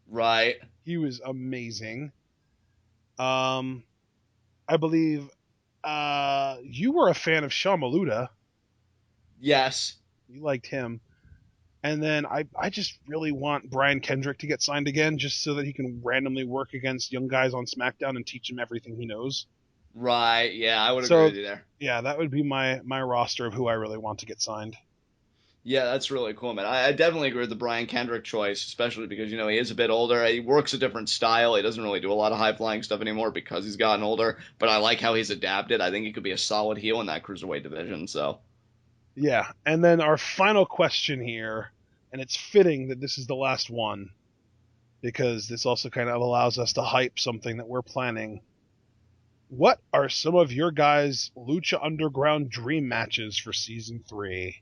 Right. He was amazing. I believe you were a fan of Shaw Maluda. Yes. You liked him. And then I just really want Brian Kendrick to get signed again just so that he can randomly work against young guys on SmackDown and teach them everything he knows. Right, yeah, I would agree with you there. Yeah, that would be my roster of who I really want to get signed. Yeah, that's really cool, man. I definitely agree with the Brian Kendrick choice, especially because, he is a bit older. He works a different style. He doesn't really do a lot of high-flying stuff anymore because he's gotten older, but I like how he's adapted. I think he could be a solid heel in that Cruiserweight division, so. Yeah, and then our final question here, and it's fitting that this is the last one, because this also kind of allows us to hype something that we're planning. What are some of your guys' Lucha Underground dream matches for Season 3?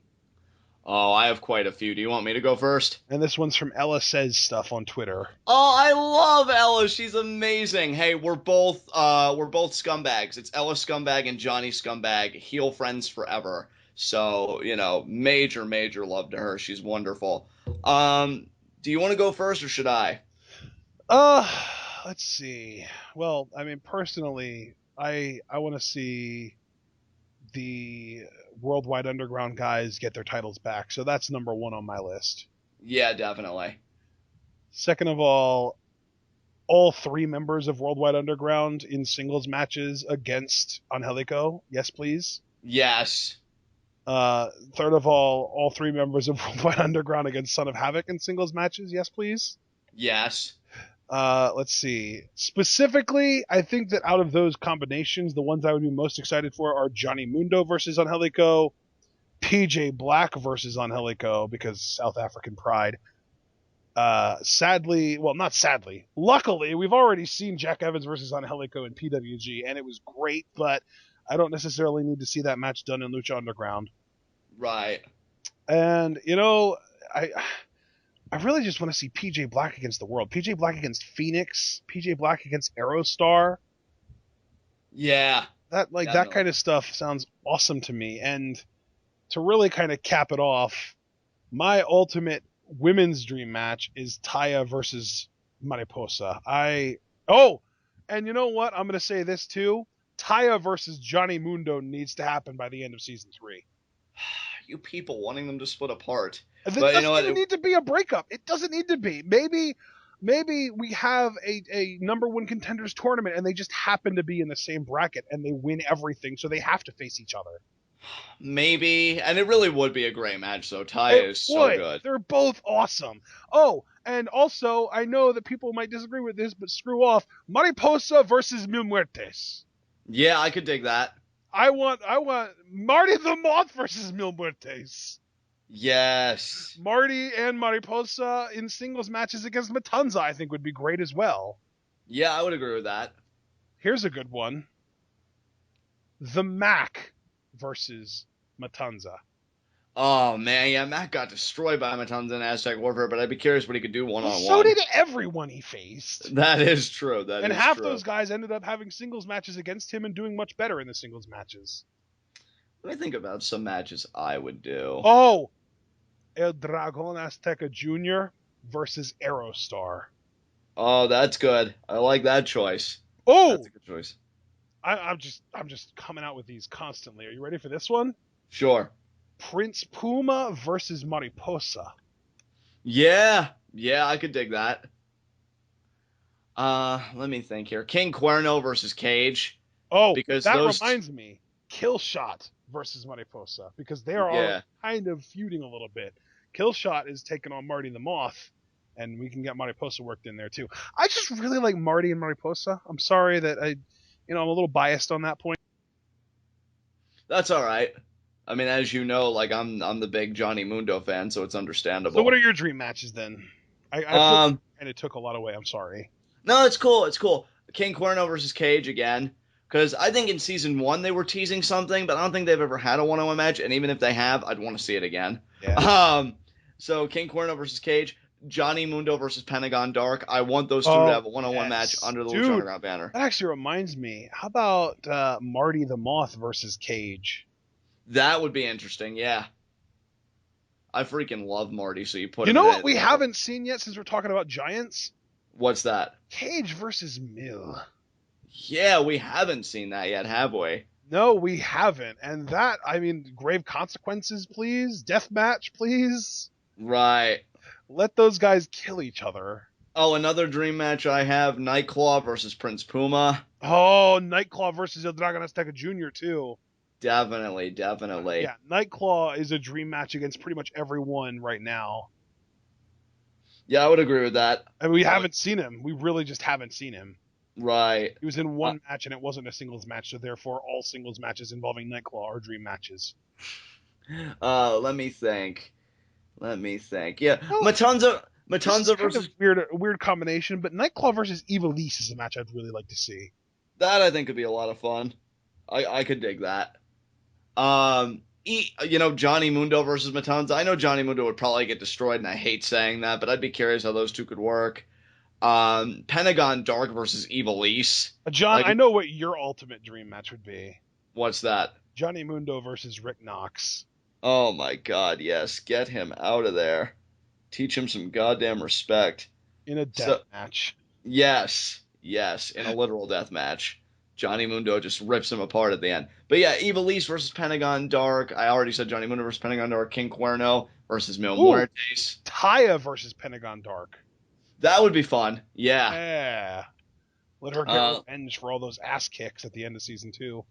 Oh, I have quite a few. Do you want me to go first? And this one's from Ella Says Stuff on Twitter. Oh, I love Ella. She's amazing. Hey, we're both scumbags. It's Ella Scumbag and Johnny Scumbag, heel friends forever. So, major, major love to her. She's wonderful. Do you want to go first or should I? Let's see. Well, I mean, personally, I want to see the Worldwide Underground guys get their titles back. So that's number 1 on my list. Yeah, definitely. Second of all 3 members of Worldwide Underground in singles matches against Angelico. Yes, please. Yes. Third of all 3 members of Worldwide Underground against Son of Havoc in singles matches. Yes, please. Yes. Let's see. Specifically, I think that out of those combinations, the ones I would be most excited for are Johnny Mundo versus Angelico, PJ Black versus Angelico because South African pride. Sadly, well, not sadly, luckily, we've already seen Jack Evans versus Angelico in PWG, and it was great, but I don't necessarily need to see that match done in Lucha Underground. Right. And, I I really just want to see PJ Black against the world. PJ Black against Phoenix, PJ Black against Aerostar. Yeah. That Definitely. kind of stuff sounds awesome to me. And to really kind of cap it off, my ultimate women's dream match is Taya versus Mariposa. And you know what? I'm going to say this too. Taya versus Johnny Mundo needs to happen by the end of season 3. You people wanting them to split apart. It But you know doesn't what? even need to be a breakup. It doesn't need to be. Maybe we have a number one contenders tournament and they just happen to be in the same bracket and they win everything, so they have to face each other. Maybe. And it really would be a great match, though. It Taya is so would. good. They're both awesome. Oh, and also, I know that people might disagree with this, but screw off. Mariposa versus Mil Muertes. Yeah, I could dig that. I want Marty the Moth versus Mil Muertes. Yes. Marty and Mariposa in singles matches against Matanza, I think would be great as well. Yeah, I would agree with that. Here's a good one. The Mac versus Matanza. Oh, man. Yeah, Matt got destroyed by Matanza in Aztec Warfare, but I'd be curious what he could do one-on-one. So did everyone he faced. That is true. That and is half true. those guys ended up having singles matches against him and doing much better in the singles matches. Let me think about some matches I would do. Oh, El Dragon Azteca Jr. versus Aerostar. Oh, that's good. I like that choice. Oh, That's a good choice. I'm just coming out with these constantly. Are you ready for this one? Sure. Prince Puma versus Mariposa. Yeah. Yeah, I could dig that. Let me think here. King Cuerno versus Cage. Oh, Because that those reminds me. Killshot versus Mariposa because they are all kind of feuding a little bit. Killshot is taking on Marty the Moth, and we can get Mariposa worked in there too. I just really like Marty and Mariposa. I'm sorry that I'm a little biased on that point. That's all right. I mean, as you know, like I'm the big Johnny Mundo fan, so it's understandable. So what are your dream matches then? I feel kind of took a lot away. I'm sorry. No, it's cool. It's cool. King Cuerno versus Cage again. Because I think in season 1 they were teasing something, but I don't think they've ever had a one-on-one match. And even if they have, I'd want to see it again. Yeah. So King Cuerno versus Cage, Johnny Mundo versus Pentagon Dark. I want those two to have a one-on-one match under the Lucha Underground banner. That actually reminds me. How about Marty the Moth versus Cage? That would be interesting. Yeah. I freaking love Marty. So you put. You know what we haven't seen yet since we're talking about giants? What's that? Cage versus Mill. Yeah, we haven't seen that yet, have we? No, we haven't. And that, grave consequences, please. Death match, please. Right. Let those guys kill each other. Oh, another dream match I have, Nightclaw versus Prince Puma. Oh, Nightclaw versus El Dragon Azteca Jr. too. Definitely. Yeah, Nightclaw is a dream match against pretty much everyone right now. Yeah, I would agree with that. And we haven't seen him. We really just haven't seen him. Right. He was in one match, and it wasn't a singles match, so therefore all singles matches involving Nightclaw are dream matches. Let me think. Yeah, well, Matanza versus a weird combination, but Nightclaw versus Evilise is a match I'd really like to see. That I think could be a lot of fun. I could dig that. Johnny Mundo versus Matanza. I know Johnny Mundo would probably get destroyed, and I hate saying that, but I'd be curious how those two could work. Pentagon Dark versus Evilise. John, I know what your ultimate dream match would be. What's that? Johnny Mundo versus Rick Knox. Oh my god, yes. Get him out of there. Teach him some goddamn respect. In a death match. Yes, in a literal death match. Johnny Mundo just rips him apart at the end. But yeah, Evilise versus Pentagon Dark. I already said Johnny Mundo versus Pentagon Dark. King Cuerno versus Mil Muertes. Taya versus Pentagon Dark. That would be fun. Yeah. Yeah. Let her get revenge for all those ass kicks at the end of season 2.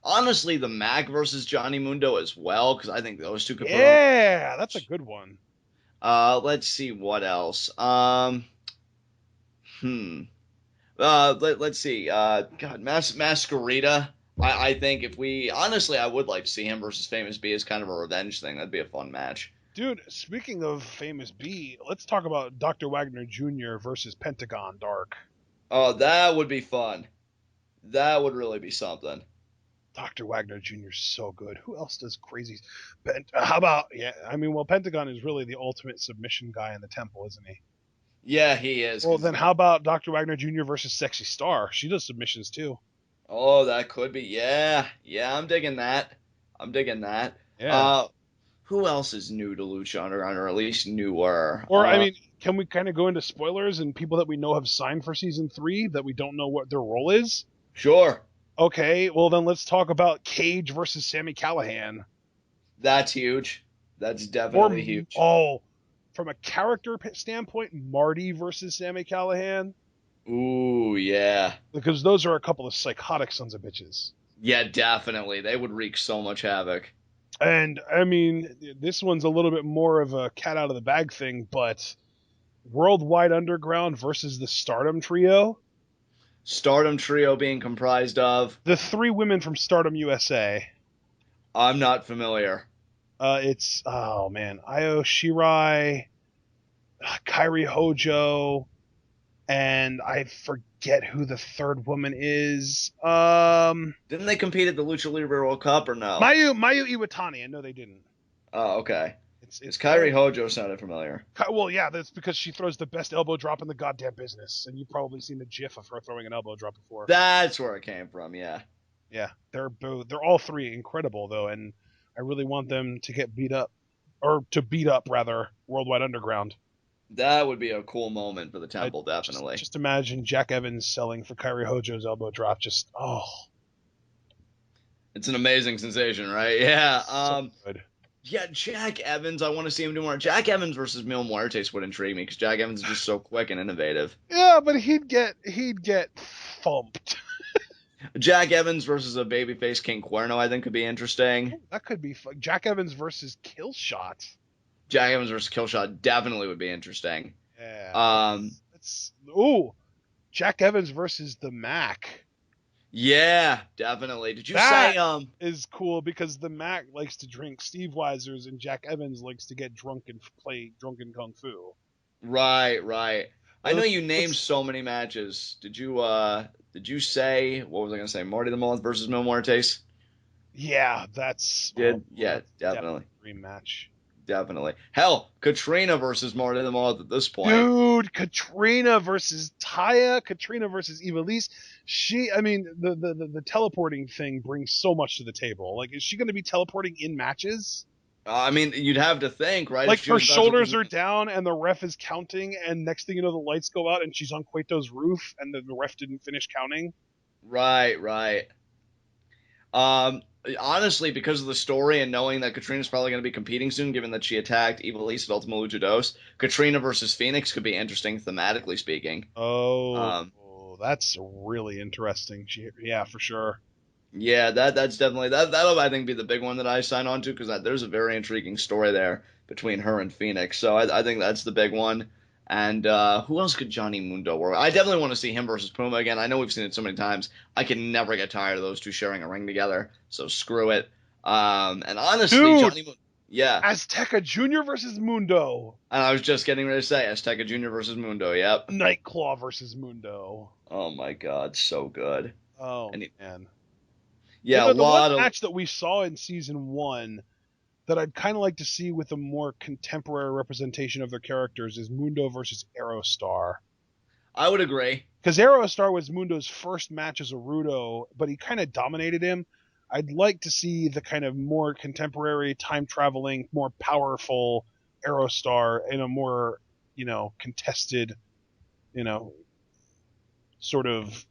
Honestly, the Mac versus Johnny Mundo as well, because I think those two could. Yeah, that's a good one. Let's see what else. Hmm. Let's see. God, Masquerita. I think if we honestly, I would like to see him versus Famous B as kind of a revenge thing. That'd be a fun match. Dude, speaking of Famous B, let's talk about Dr. Wagner Jr. versus Pentagon Dark. Oh, that would be fun. That would really be something. Dr. Wagner Jr. is so good. Who else does crazy? How about, yeah, I mean, well, Pentagon is really the ultimate submission guy in the temple, isn't he? Yeah, he is. Well, Cause then how about Dr. Wagner Jr. versus Sexy Star? She does submissions too. oh, that could be. Yeah, yeah. I'm digging that. I'm digging that. Yeah. Uh, who else is new to Lucha Underground, or at least newer? Or, I mean, can we kind of go into spoilers and people that we know have signed for season 3 that we don't know what their role is? Sure. Okay, well, then let's talk about Cage versus Sammy Callahan. That's huge. That's Or, definitely huge. oh, from a character standpoint, Marty versus Sammy Callahan. Ooh, yeah. Because those are a couple of psychotic sons of bitches. Yeah, definitely. They would wreak so much havoc. And, I mean, this one's a little bit more of a cat out of the bag thing, but Worldwide Underground versus the Stardom Trio. Stardom Trio being comprised of. The 3 women from Stardom USA. I'm not familiar. It's, oh man, Io Shirai, Kairi Hojo, and I forget who the third woman is. Didn't they compete at the Lucha Libre World Cup or no? Mayu Iwatani. I know they didn't. Oh, okay. It's Kairi Hojo sounded familiar. Well, yeah, that's because she throws the best elbow drop in the goddamn business, and you've probably seen the GIF of her throwing an elbow drop before. That's where it came from. Yeah. Yeah, they're all 3 incredible though, and I really want them to get beat up, or to beat up rather, Worldwide Underground. That would be a cool moment for the temple, definitely. Just imagine Jack Evans selling for Kairi Hojo's elbow drop. Just It's an amazing sensation, right? Yeah. so good. Yeah, Jack Evans. I want to see him do more. Jack Evans versus Mil Muertes would intrigue me because Jack Evans is just so quick and innovative. Yeah, but he'd get thumped. Jack Evans versus a babyface King Cuerno, I think, could be interesting. That could be fun. Jack Evans versus Killshot. Jack Evans versus Killshot definitely would be interesting. Yeah. Ooh, Jack Evans versus the Mac. Yeah, definitely. Did you That say is cool because the Mac likes to drink Steve Weisers and Jack Evans likes to get drunk and play drunken kung fu. Right, right. I know you named Let's- so many matches. Did you say what was I gonna say? Marty the Moth versus Mil Muertes? Yeah, that's Yeah, definitely. dream match. Definitely. Hell, Katrina versus Marty the Moth at this point. Dude, Katrina versus Taya, Katrina versus Ivelisse. I mean, the teleporting thing brings so much to the table. Like, is she going to be teleporting in matches? I mean, you'd have to think, right? Like, If she her was about shoulders to- are down and the ref is counting, and next thing you know, the lights go out and she's on Cueto's roof and the ref didn't finish counting. Right, right. Um, Honestly, because of the story and knowing that Katrina's probably going to be competing soon, given that she attacked Ivelisse at Ultima Luchados, Katrina versus Phoenix could be interesting thematically speaking. That's really interesting. Yeah, for sure. Yeah, that's definitely that'll I think be the big one that I sign on to because there's a very intriguing story there between her and Phoenix. So I think that's the big one. And who else could Johnny Mundo work? I definitely want to see him versus Puma again. I know we've seen it so many times. I can never get tired of those two sharing a ring together. So screw it. And honestly, Dude, Johnny Mundo. Yeah. Azteca Jr. versus Mundo. And I was just getting ready to say Azteca Jr. versus Mundo. Yep. Nightclaw versus Mundo. Oh my God, so good. Oh man. Yeah, the one match that we saw in season 1 that I'd kind of like to see with a more contemporary representation of their characters is Mundo versus Aerostar. I would agree. Because Aerostar was Mundo's first match as a Rudo, but he kind of dominated him. I'd like to see the kind of more contemporary, time-traveling, more powerful Aerostar in a more, contested, sort of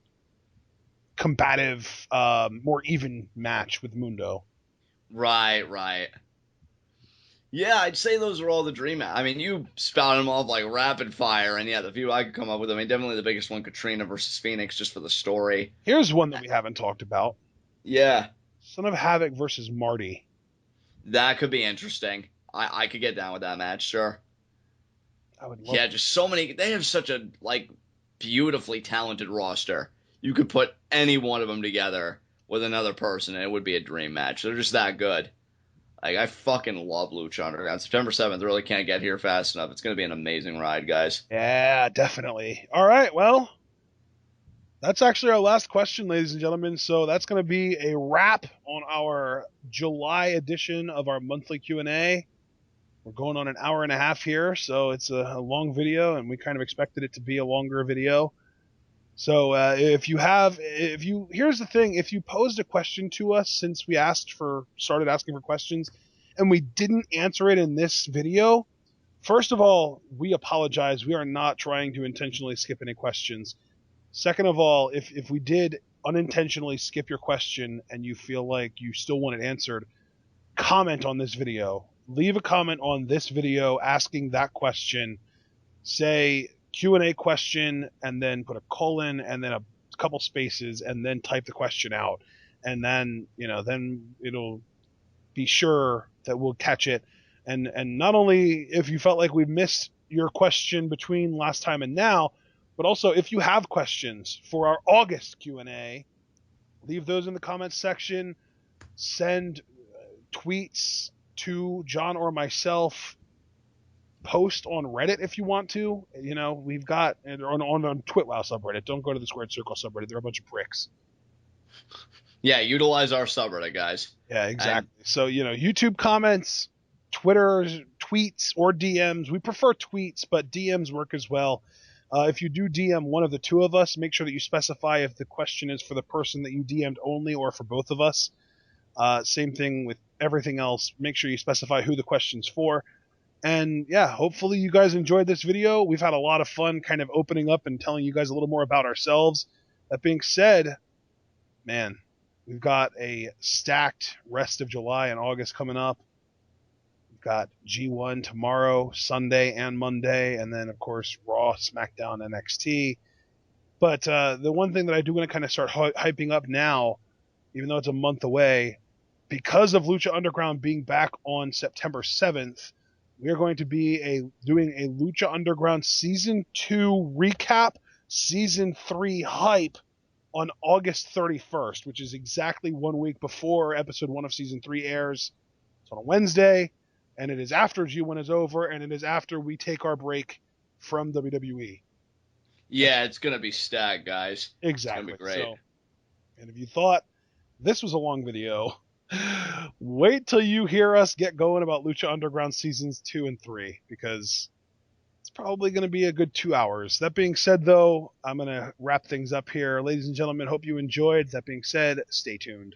combative, more even match with Mundo. Right, right. Yeah, I'd say those are all the dream. I mean, you spouted them off like rapid fire, and yeah, the few I could come up with. I mean, definitely the biggest one, Katrina versus Phoenix, just for the story. Here's one that we haven't talked about. Yeah. Son of Havoc versus Marty. That could be interesting. I could get down with that match, sure. I would love Yeah, just so many. They have such a beautifully talented roster. You could put any one of them together with another person, and it would be a dream match. They're just that good. Like, I fucking love Lucha Underground. September 7th really can't get here fast enough. It's going to be an amazing ride, guys. Yeah, definitely. All right, well, that's actually our last question, ladies and gentlemen. So that's going to be a wrap on our July edition of our monthly Q&A. We're going on an hour and a half here, so it's a long video, and we kind of expected it to be a longer video. So here's the thing: if you posed a question to us since we started asking for questions, and we didn't answer it in this video, first of all, we apologize. We are not trying to intentionally skip any questions. Second of all, if we did unintentionally skip your question and you feel like you still want it answered, comment on this video. Leave a comment on this video asking that question. Say Q&A question and then put a colon and then a couple spaces and then type the question out. And then, then it'll be sure that we'll catch it. And not only if you felt like we missed your question between last time and now, but also if you have questions for our August Q&A, leave those in the comments section. Send tweets to John or myself. Post on Reddit if you want to. We've got on TWitWoW subreddit. Don't go to the Squared Circle subreddit. They're a bunch of pricks. Yeah, utilize our subreddit, guys. Yeah, exactly. So, YouTube comments, Twitter tweets, or DMs. We prefer tweets, but DMs work as well. If you do DM one of the two of us, make sure that you specify if the question is for the person that you DM'd only or for both of us. Same thing with everything else. Make sure you specify who the question's for. And yeah, hopefully you guys enjoyed this video. We've had a lot of fun kind of opening up and telling you guys a little more about ourselves. That being said, man, we've got a stacked rest of July and August coming up. We've got G1 tomorrow, Sunday and Monday, and then of course Raw, SmackDown, NXT. But the one thing that I do want to kind of start hyping up now, even though it's a month away, because of Lucha Underground being back on September 7th, we are going to be doing a Lucha Underground Season 2 recap, Season 3 hype on August 31st, which is exactly 1 week before Episode 1 of Season 3 airs. It's on a Wednesday, and it is after G1 is over, and it is after we take our break from WWE. Yeah, it's going to be stacked, guys. Exactly. It's going to be great. So, and if you thought this was a long video, wait till you hear us get going about Lucha Underground Seasons 2 and 3, because it's probably going to be a good 2 hours. That being said, though, I'm going to wrap things up here. Ladies and gentlemen, hope you enjoyed. That being said, stay tuned.